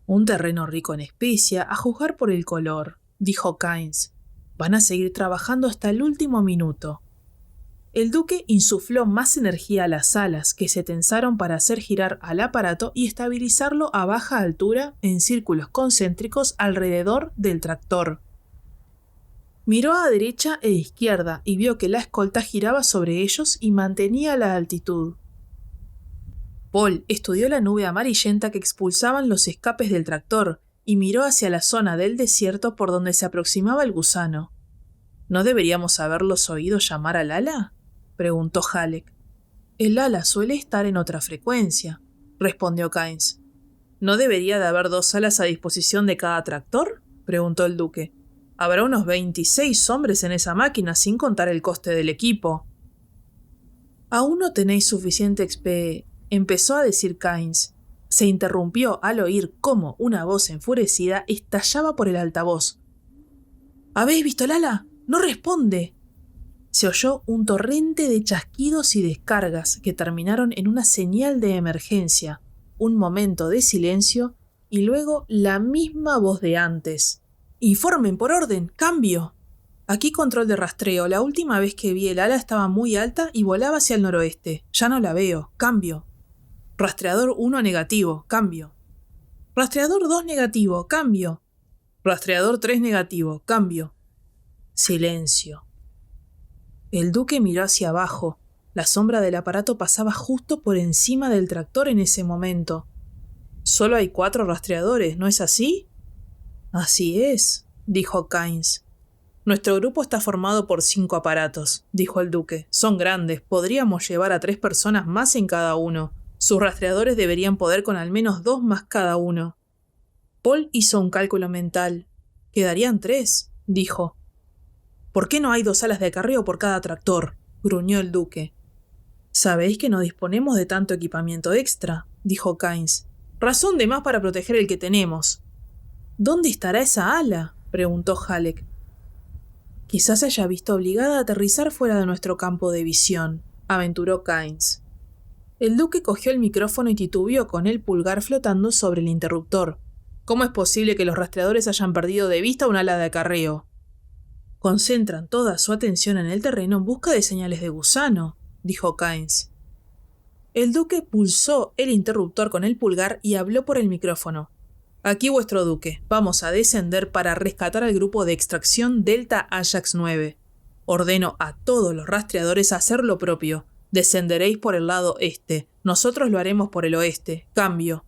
Speaker 1: Un terreno rico en especia, a juzgar por el color, dijo Kynes. Van a seguir trabajando hasta el último minuto. El duque insufló más energía a las alas, que se tensaron para hacer girar al aparato y estabilizarlo a baja altura en círculos concéntricos alrededor del tractor. Miró a derecha e izquierda y vio que la escolta giraba sobre ellos y mantenía la altitud. Paul estudió la nube amarillenta que expulsaban los escapes del tractor y miró hacia la zona del desierto por donde se aproximaba el gusano. ¿No deberíamos haberlos oído llamar al ala?, preguntó Halleck. El ala suele estar en otra frecuencia, respondió Kynes. ¿No debería de haber 2 alas a disposición de cada tractor?, preguntó el duque. Habrá unos 26 hombres en esa máquina sin contar el coste del equipo. Aún no tenéis suficiente empezó a decir Kynes. Se interrumpió al oír cómo una voz enfurecida estallaba por el altavoz. ¿Habéis visto el ala? ¡No responde! Se oyó un torrente de chasquidos y descargas que terminaron en una señal de emergencia, un momento de silencio y luego la misma voz de antes. ¡Informen por orden! ¡Cambio! Aquí control de rastreo. La última vez que vi el ala estaba muy alta y volaba hacia el noroeste. Ya no la veo. Cambio. Rastreador 1 negativo. Cambio. Rastreador 2 negativo. Cambio. Rastreador 3 negativo. Cambio. Silencio. El duque miró hacia abajo. La sombra del aparato pasaba justo por encima del tractor en ese momento. Solo hay 4 rastreadores, ¿no es así? Así es, dijo Kynes. Nuestro grupo está formado por 5 aparatos, dijo el duque. Son grandes, podríamos llevar a 3 personas más en cada uno. Sus rastreadores deberían poder con al menos 2 más cada uno. Paul hizo un cálculo mental. Quedarían 3, dijo. ¿Por qué no hay 2 alas de acarreo por cada tractor?, gruñó el duque. Sabéis que no disponemos de tanto equipamiento extra, dijo Kynes. Razón de más para proteger el que tenemos. ¿Dónde estará esa ala?, preguntó Halleck. Quizás se haya visto obligada a aterrizar fuera de nuestro campo de visión, aventuró Kynes. El duque cogió el micrófono y titubeó con el pulgar flotando sobre el interruptor. ¿Cómo es posible que los rastreadores hayan perdido de vista un ala de acarreo? Concentran toda su atención en el terreno en busca de señales de gusano, dijo Kynes. El duque pulsó el interruptor con el pulgar y habló por el micrófono. Aquí vuestro duque. Vamos a descender para rescatar al grupo de extracción Delta Ajax 9. Ordeno a todos los rastreadores a hacer lo propio. Descenderéis por el lado este. Nosotros lo haremos por el oeste. Cambio.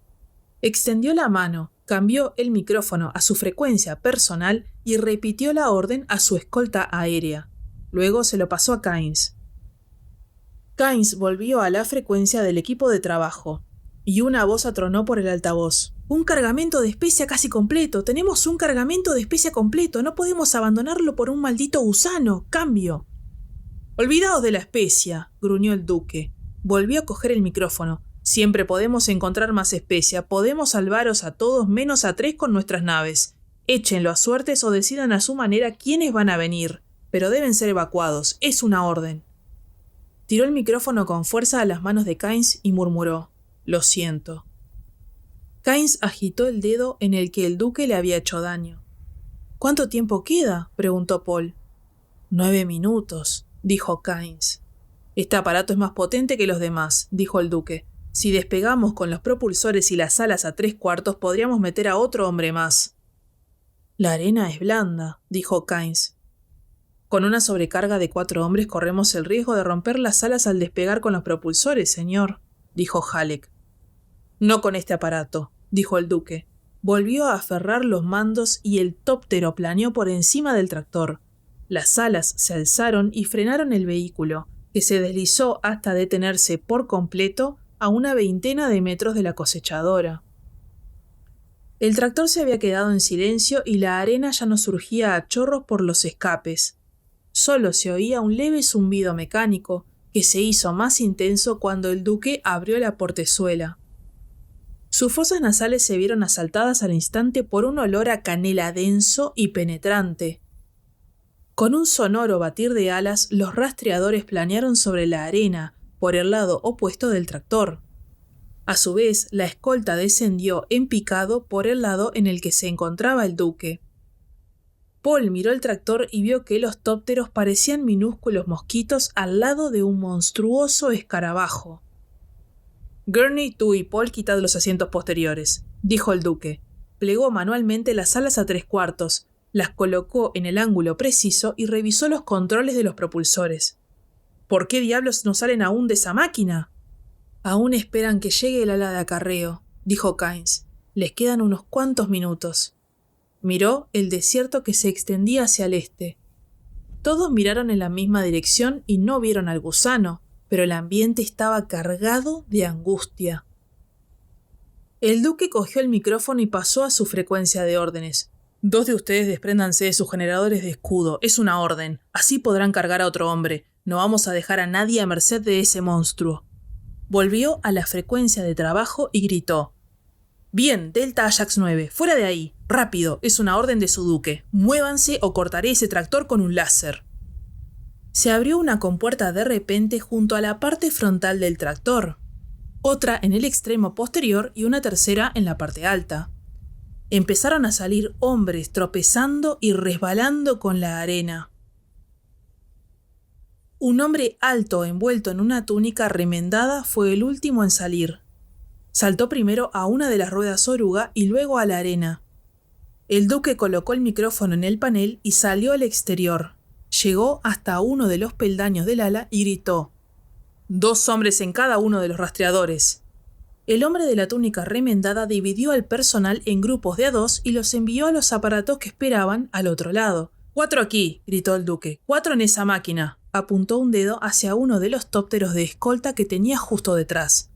Speaker 1: Extendió la mano, cambió el micrófono a su frecuencia personal y repitió la orden a su escolta aérea. Luego se lo pasó a Kynes. Kynes volvió a la frecuencia del equipo de trabajo, y una voz atronó por el altavoz. ¡Un cargamento de especia casi completo! ¡Tenemos un cargamento de especia completo! ¡No podemos abandonarlo por un maldito gusano! ¡Cambio! «Olvidaos de la especia», gruñó el duque. Volvió a coger el micrófono. «Siempre podemos encontrar más especia. Podemos salvaros a todos menos a 3 con nuestras naves. Échenlo a suertes o decidan a su manera quiénes van a venir. Pero deben ser evacuados. Es una orden». Tiró el micrófono con fuerza a las manos de Kynes y murmuró: «Lo siento». Kynes agitó el dedo en el que el duque le había hecho daño. «¿Cuánto tiempo queda?», preguntó Paul. 9 minutos, dijo Kynes. «Este aparato es más potente que los demás», dijo el duque. Si despegamos con los propulsores y las alas a 3/4, podríamos meter a otro hombre más. La arena es blanda, dijo Kynes. Con una sobrecarga de 4 hombres corremos el riesgo de romper las alas al despegar con los propulsores, señor, dijo Halleck. No con este aparato, dijo el duque. Volvió a aferrar los mandos y el tóptero planeó por encima del tractor. Las alas se alzaron y frenaron el vehículo, que se deslizó hasta detenerse por completo a una 20 de metros de la cosechadora. El tractor se había quedado en silencio y la arena ya no surgía a chorros por los escapes. Solo se oía un leve zumbido mecánico, que se hizo más intenso cuando el duque abrió la portezuela. Sus fosas nasales se vieron asaltadas al instante por un olor a canela denso y penetrante. Con un sonoro batir de alas, los rastreadores planearon sobre la arena, por el lado opuesto del tractor. A su vez, la escolta descendió en picado por el lado en el que se encontraba el duque. Paul miró el tractor y vio que los tópteros parecían minúsculos mosquitos al lado de un monstruoso escarabajo. «Gurney, tú y Paul quitad los asientos posteriores», dijo el duque. Plegó manualmente las alas a 3/4, las colocó en el ángulo preciso y revisó los controles de los propulsores. «¿Por qué diablos no salen aún de esa máquina?» «Aún esperan que llegue el ala de acarreo», dijo Kynes. «Les quedan unos cuantos minutos». Miró el desierto que se extendía hacia el este. Todos miraron en la misma dirección y no vieron al gusano, pero el ambiente estaba cargado de angustia. El duque cogió el micrófono y pasó a su frecuencia de órdenes. «2 de ustedes despréndanse de sus generadores de escudo. Es una orden. Así podrán cargar a otro hombre. No vamos a dejar a nadie a merced de ese monstruo». Volvió a la frecuencia de trabajo y gritó. «Bien, Delta Ajax 9, fuera de ahí. Rápido, es una orden de su duque. Muévanse o cortaré ese tractor con un láser». Se abrió una compuerta de repente junto a la parte frontal del tractor, otra en el extremo posterior y una tercera en la parte alta. Empezaron a salir hombres tropezando y resbalando con la arena. Un hombre alto envuelto en una túnica remendada fue el último en salir. Saltó primero a una de las ruedas oruga y luego a la arena. El duque colocó el micrófono en el panel y salió al exterior. Llegó hasta uno de los peldaños del ala y gritó: «2 hombres en cada uno de los rastreadores». El hombre de la túnica remendada dividió al personal en grupos de a 2 y los envió a los aparatos que esperaban al otro lado. «4 aquí», gritó el duque. «4 en esa máquina». Apuntó un dedo hacia uno de los tópteros de escolta que tenía justo detrás.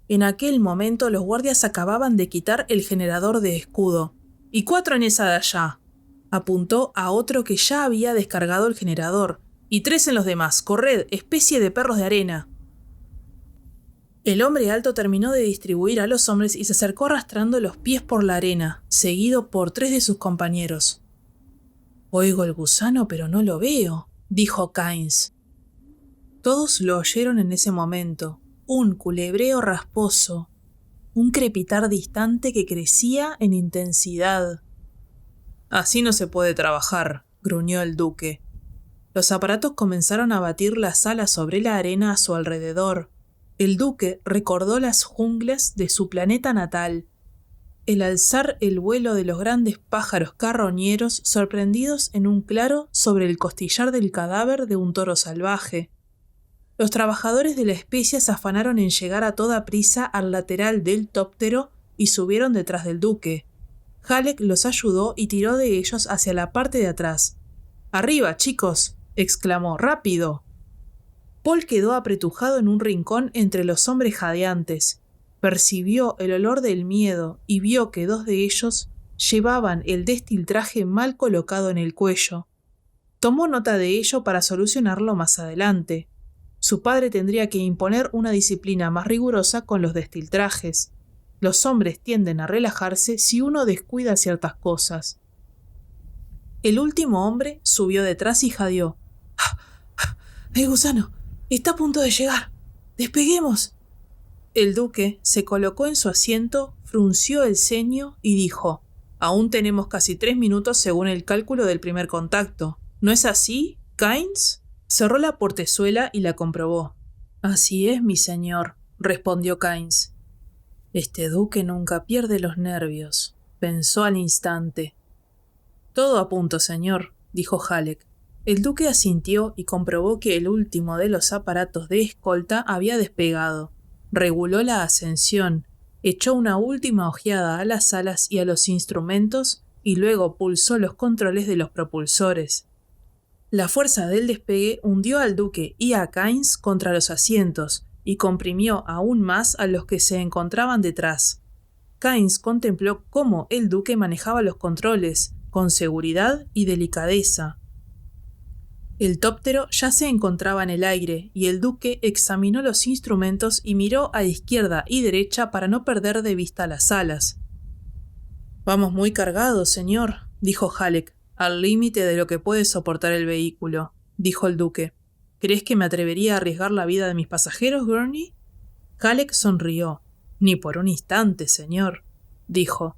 Speaker 1: En aquel momento los guardias acababan de quitar el generador de escudo. «Y 4 en esa de allá». Apuntó a otro que ya había descargado el generador. «Y 3 en los demás. Corred, especie de perros de arena». El hombre alto terminó de distribuir a los hombres y se acercó arrastrando los pies por la arena, seguido por 3 de sus compañeros. «Oigo el gusano, pero no lo veo», dijo Kynes. Todos lo oyeron en ese momento. Un culebreo rasposo, un crepitar distante que crecía en intensidad. «Así no se puede trabajar», gruñó el duque. Los aparatos comenzaron a batir las alas sobre la arena a su alrededor. El duque recordó las junglas de su planeta natal. El alzar el vuelo de los grandes pájaros carroñeros sorprendidos en un claro sobre el costillar del cadáver de un toro salvaje. Los trabajadores de la especie se afanaron en llegar a toda prisa al lateral del tóptero y subieron detrás del duque. Halleck los ayudó y tiró de ellos hacia la parte de atrás. «¡Arriba, chicos!», exclamó. «¡Rápido!». Paul quedó apretujado en un rincón entre los hombres jadeantes. Percibió el olor del miedo y vio que 2 de ellos llevaban el destiltraje mal colocado en el cuello. Tomó nota de ello para solucionarlo más adelante. Su padre tendría que imponer una disciplina más rigurosa con los destiltrajes. Los hombres tienden a relajarse si uno descuida ciertas cosas. El último hombre subió detrás y jadeó. «El gusano está a punto de llegar. ¡Despeguemos!». El duque se colocó en su asiento, frunció el ceño y dijo: «Aún tenemos casi 3 minutos según el cálculo del primer contacto. ¿No es así, Kynes?». Cerró la portezuela y la comprobó. «Así es, mi señor». respondió Kynes. Este duque nunca pierde los nervios, pensó al instante. Todo a punto, señor, dijo Halleck. El duque asintió y comprobó que el último de los aparatos de escolta había despegado. Reguló la ascensión, echó una última ojeada a las alas y a los instrumentos y luego pulsó los controles de los propulsores. La fuerza del despegue hundió al duque y a Kynes contra los asientos y comprimió aún más a los que se encontraban detrás. Kynes contempló cómo el duque manejaba los controles, con seguridad y delicadeza. El tóptero ya se encontraba en el aire y el duque examinó los instrumentos y miró a izquierda y derecha para no perder de vista las alas. «Vamos muy cargados, señor», dijo Halleck, «al límite de lo que puede soportar el vehículo», dijo el duque. «¿Crees que me atrevería a arriesgar la vida de mis pasajeros, Gurney?» Halleck sonrió. «Ni por un instante, señor», dijo.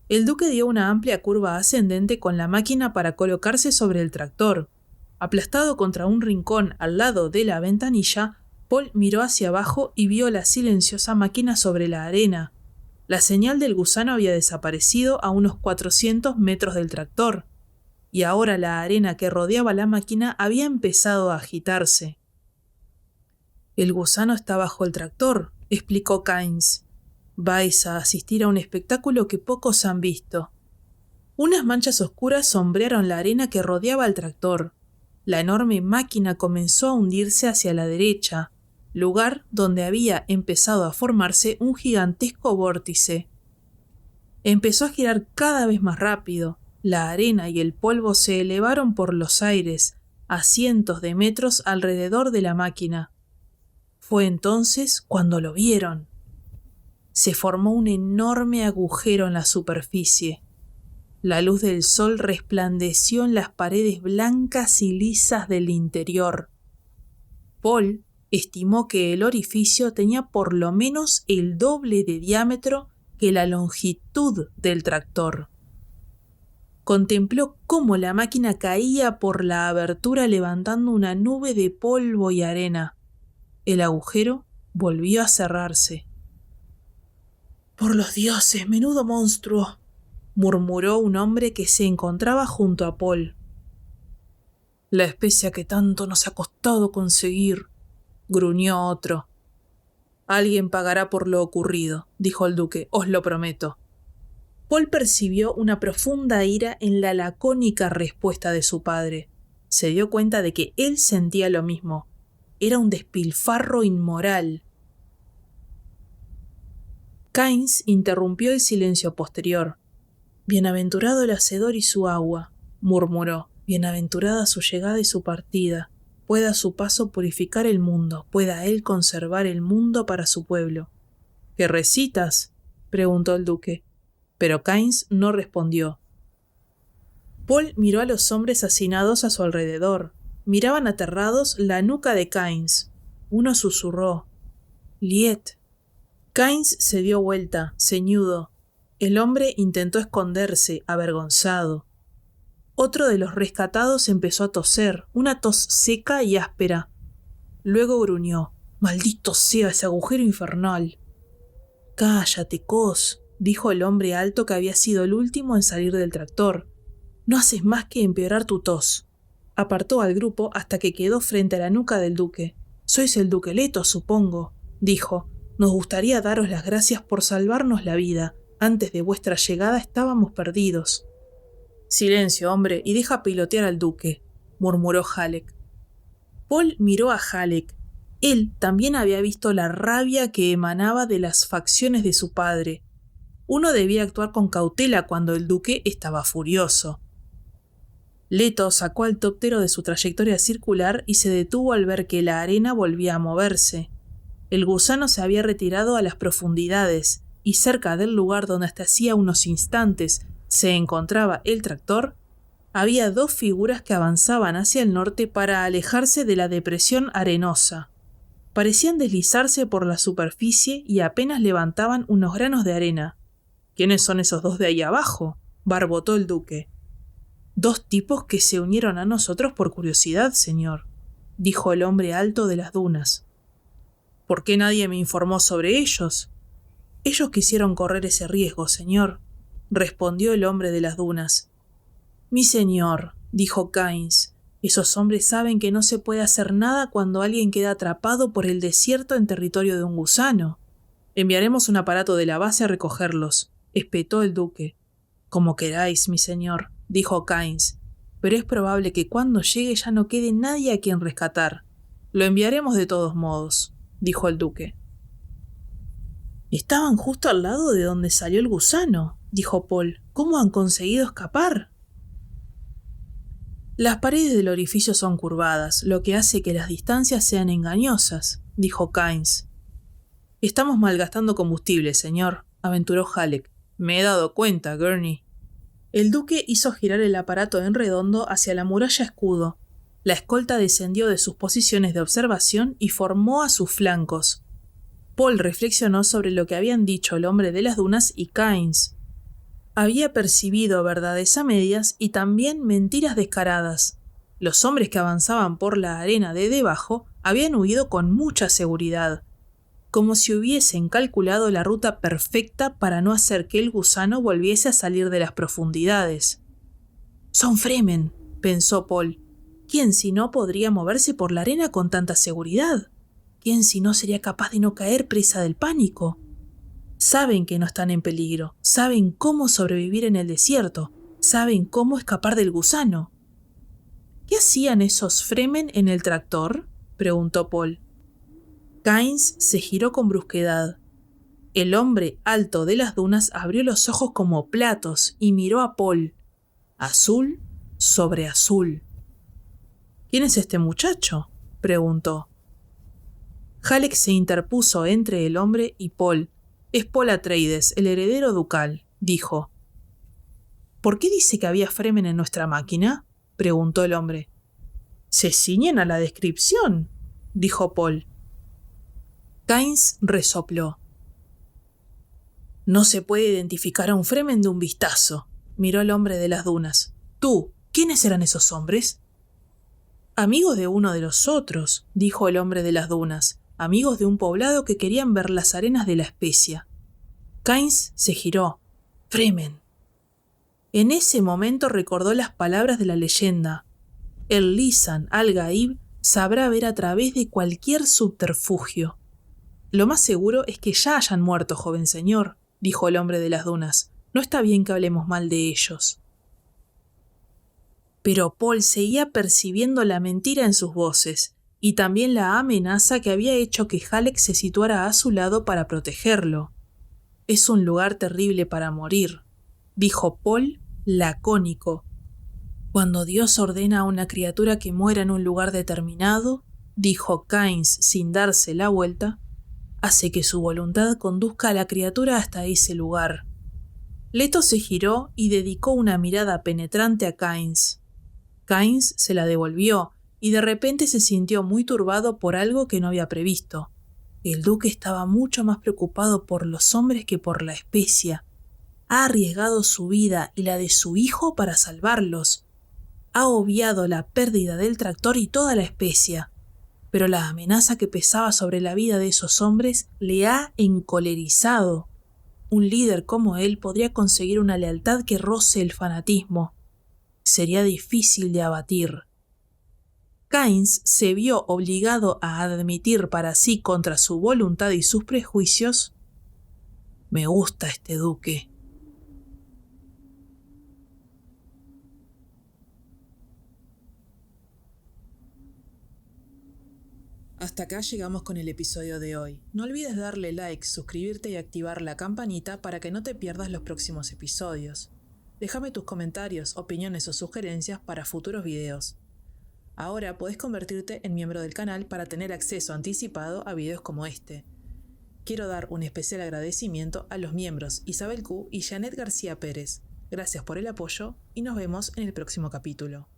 Speaker 1: El duque dio una amplia curva ascendente con la máquina para colocarse sobre el tractor. Aplastado contra un rincón al lado de la ventanilla, Paul miró hacia abajo y vio la silenciosa máquina sobre la arena. La señal del gusano había desaparecido a unos 400 metros del tractor, y ahora la arena que rodeaba la máquina había empezado a agitarse. «El gusano está bajo el tractor», explicó Kynes. «Vais a asistir a un espectáculo que pocos han visto». Unas manchas oscuras sombrearon la arena que rodeaba el tractor. La enorme máquina comenzó a hundirse hacia la derecha, lugar donde había empezado a formarse un gigantesco vórtice. Empezó a girar cada vez más rápido. La arena y el polvo se elevaron por los aires, a cientos de metros alrededor de la máquina. Fue entonces cuando lo vieron. Se formó un enorme agujero en la superficie. La luz del sol resplandeció en las paredes blancas y lisas del interior. Paul estimó que el orificio tenía por lo menos el doble de diámetro que la longitud del tractor. Contempló cómo la máquina caía por la abertura levantando una nube de polvo y arena. El agujero volvió a cerrarse. «Por los dioses, menudo monstruo», murmuró un hombre que se encontraba junto a Paul. «La especia que tanto nos ha costado conseguir», gruñó otro. «Alguien pagará por lo ocurrido», dijo el duque, «os lo prometo». Paul percibió una profunda ira en la lacónica respuesta de su padre. Se dio cuenta de que él sentía lo mismo. Era un despilfarro inmoral. Kynes interrumpió el silencio posterior. «Bienaventurado el hacedor y su agua», murmuró. «Bienaventurada su llegada y su partida. Pueda su paso purificar el mundo, pueda él conservar el mundo para su pueblo». «¿Qué recitas?», preguntó el duque. Pero Kynes no respondió. Paul miró a los hombres hacinados a su alrededor. Miraban aterrados la nuca de Kynes. Uno susurró: «Liet». Kynes se dio vuelta, ceñudo. El hombre intentó esconderse, avergonzado. Otro de los rescatados empezó a toser, una tos seca y áspera. Luego gruñó: «Maldito sea ese agujero infernal». «Cállate, Cos», dijo el hombre alto que había sido el último en salir del tractor. «No haces más que empeorar tu tos». Apartó al grupo hasta que quedó frente a la nuca del duque. «Sois el duque Leto, supongo», dijo. «Nos gustaría daros las gracias por salvarnos la vida. Antes de vuestra llegada estábamos perdidos». «Silencio, hombre, y deja pilotear al duque», murmuró Halleck. Paul miró a Halleck. Él también había visto la rabia que emanaba de las facciones de su padre. Uno debía actuar con cautela cuando el duque estaba furioso. Leto sacó al tóptero de su trayectoria circular y se detuvo al ver que la arena volvía a moverse. El gusano se había retirado a las profundidades, y cerca del lugar donde hasta hacía unos instantes se encontraba el tractor, había dos figuras que avanzaban hacia el norte para alejarse de la depresión arenosa. Parecían deslizarse por la superficie y apenas levantaban unos granos de arena. «¿Quiénes son esos dos de ahí abajo?», barbotó el duque. «Dos tipos que se unieron a nosotros por curiosidad, señor», dijo el hombre alto de las dunas. ¿Por qué nadie me informó sobre ellos? Ellos quisieron correr ese riesgo, señor, respondió el hombre de las dunas. Mi señor, dijo Kynes, esos hombres saben que no se puede hacer nada cuando alguien queda atrapado por el desierto en territorio de un gusano. Enviaremos un aparato de la base a recogerlos, espetó el duque. Como queráis, mi señor, dijo Kynes, pero es probable que cuando llegue ya no quede nadie a quien rescatar. Lo enviaremos de todos modos, dijo el duque. Estaban justo al lado de donde salió el gusano, dijo Paul. ¿Cómo han conseguido escapar? Las paredes del orificio son curvadas, lo que hace que las distancias sean engañosas, dijo Kynes. Estamos malgastando combustible, señor, aventuró Halleck. Me he dado cuenta, Gurney. El duque hizo girar el aparato en redondo hacia la muralla escudo. La escolta descendió de sus posiciones de observación y formó a sus flancos. Paul reflexionó sobre lo que habían dicho el hombre de las dunas y Kynes. Había percibido verdades a medias y también mentiras descaradas. Los hombres que avanzaban por la arena de debajo habían huido con mucha seguridad, como si hubiesen calculado la ruta perfecta para no hacer que el gusano volviese a salir de las profundidades. «Son Fremen», pensó Paul. «¿Quién si no podría moverse por la arena con tanta seguridad? ¿Quién si no sería capaz de no caer presa del pánico? Saben que no están en peligro, saben cómo sobrevivir en el desierto, saben cómo escapar del gusano». «¿Qué hacían esos Fremen en el tractor?», preguntó Paul. Kynes se giró con brusquedad. El hombre alto de las dunas abrió los ojos como platos y miró a Paul. Azul sobre azul. «¿Quién es este muchacho?», preguntó. Halleck se interpuso entre el hombre y Paul. «Es Paul Atreides, el heredero ducal», dijo. «¿Por qué dice que había Fremen en nuestra máquina?», preguntó el hombre. «Se ciñen a la descripción», dijo Paul. Kynes resopló. «No se puede identificar a un Fremen de un vistazo», miró el hombre de las dunas. «Tú, ¿quiénes eran esos hombres?». «Amigos de uno de los otros», dijo el hombre de las dunas, «amigos de un poblado que querían ver las arenas de la Especia». Kynes se giró. «Fremen». En ese momento recordó las palabras de la leyenda. El Lisan al-Gaib sabrá ver a través de cualquier subterfugio. «Lo más seguro es que ya hayan muerto, joven señor», dijo el hombre de las dunas. «No está bien que hablemos mal de ellos». Pero Paul seguía percibiendo la mentira en sus voces, y también la amenaza que había hecho que Halleck se situara a su lado para protegerlo. «Es un lugar terrible para morir», dijo Paul, lacónico. «Cuando Dios ordena a una criatura que muera en un lugar determinado», dijo Kynes sin darse la vuelta, «hace que su voluntad conduzca a la criatura hasta ese lugar». Leto se giró y dedicó una mirada penetrante a Kynes. Kynes se la devolvió y de repente se sintió muy turbado por algo que no había previsto. El duque estaba mucho más preocupado por los hombres que por la Especia. Ha arriesgado su vida y la de su hijo para salvarlos. Ha obviado la pérdida del tractor y toda la Especia. Pero la amenaza que pesaba sobre la vida de esos hombres le ha encolerizado. Un líder como él podría conseguir una lealtad que roce el fanatismo. Sería difícil de abatir. Kynes se vio obligado a admitir para sí contra su voluntad y sus prejuicios: «Me gusta este duque». Hasta acá llegamos con el episodio de hoy. No olvides darle like, suscribirte y activar la campanita para que no te pierdas los próximos episodios. Déjame tus comentarios, opiniones o sugerencias para futuros videos. Ahora podés convertirte en miembro del canal para tener acceso anticipado a videos como este. Quiero dar un especial agradecimiento a los miembros Isabel Q y Janet García Pérez. Gracias por el apoyo y nos vemos en el próximo capítulo.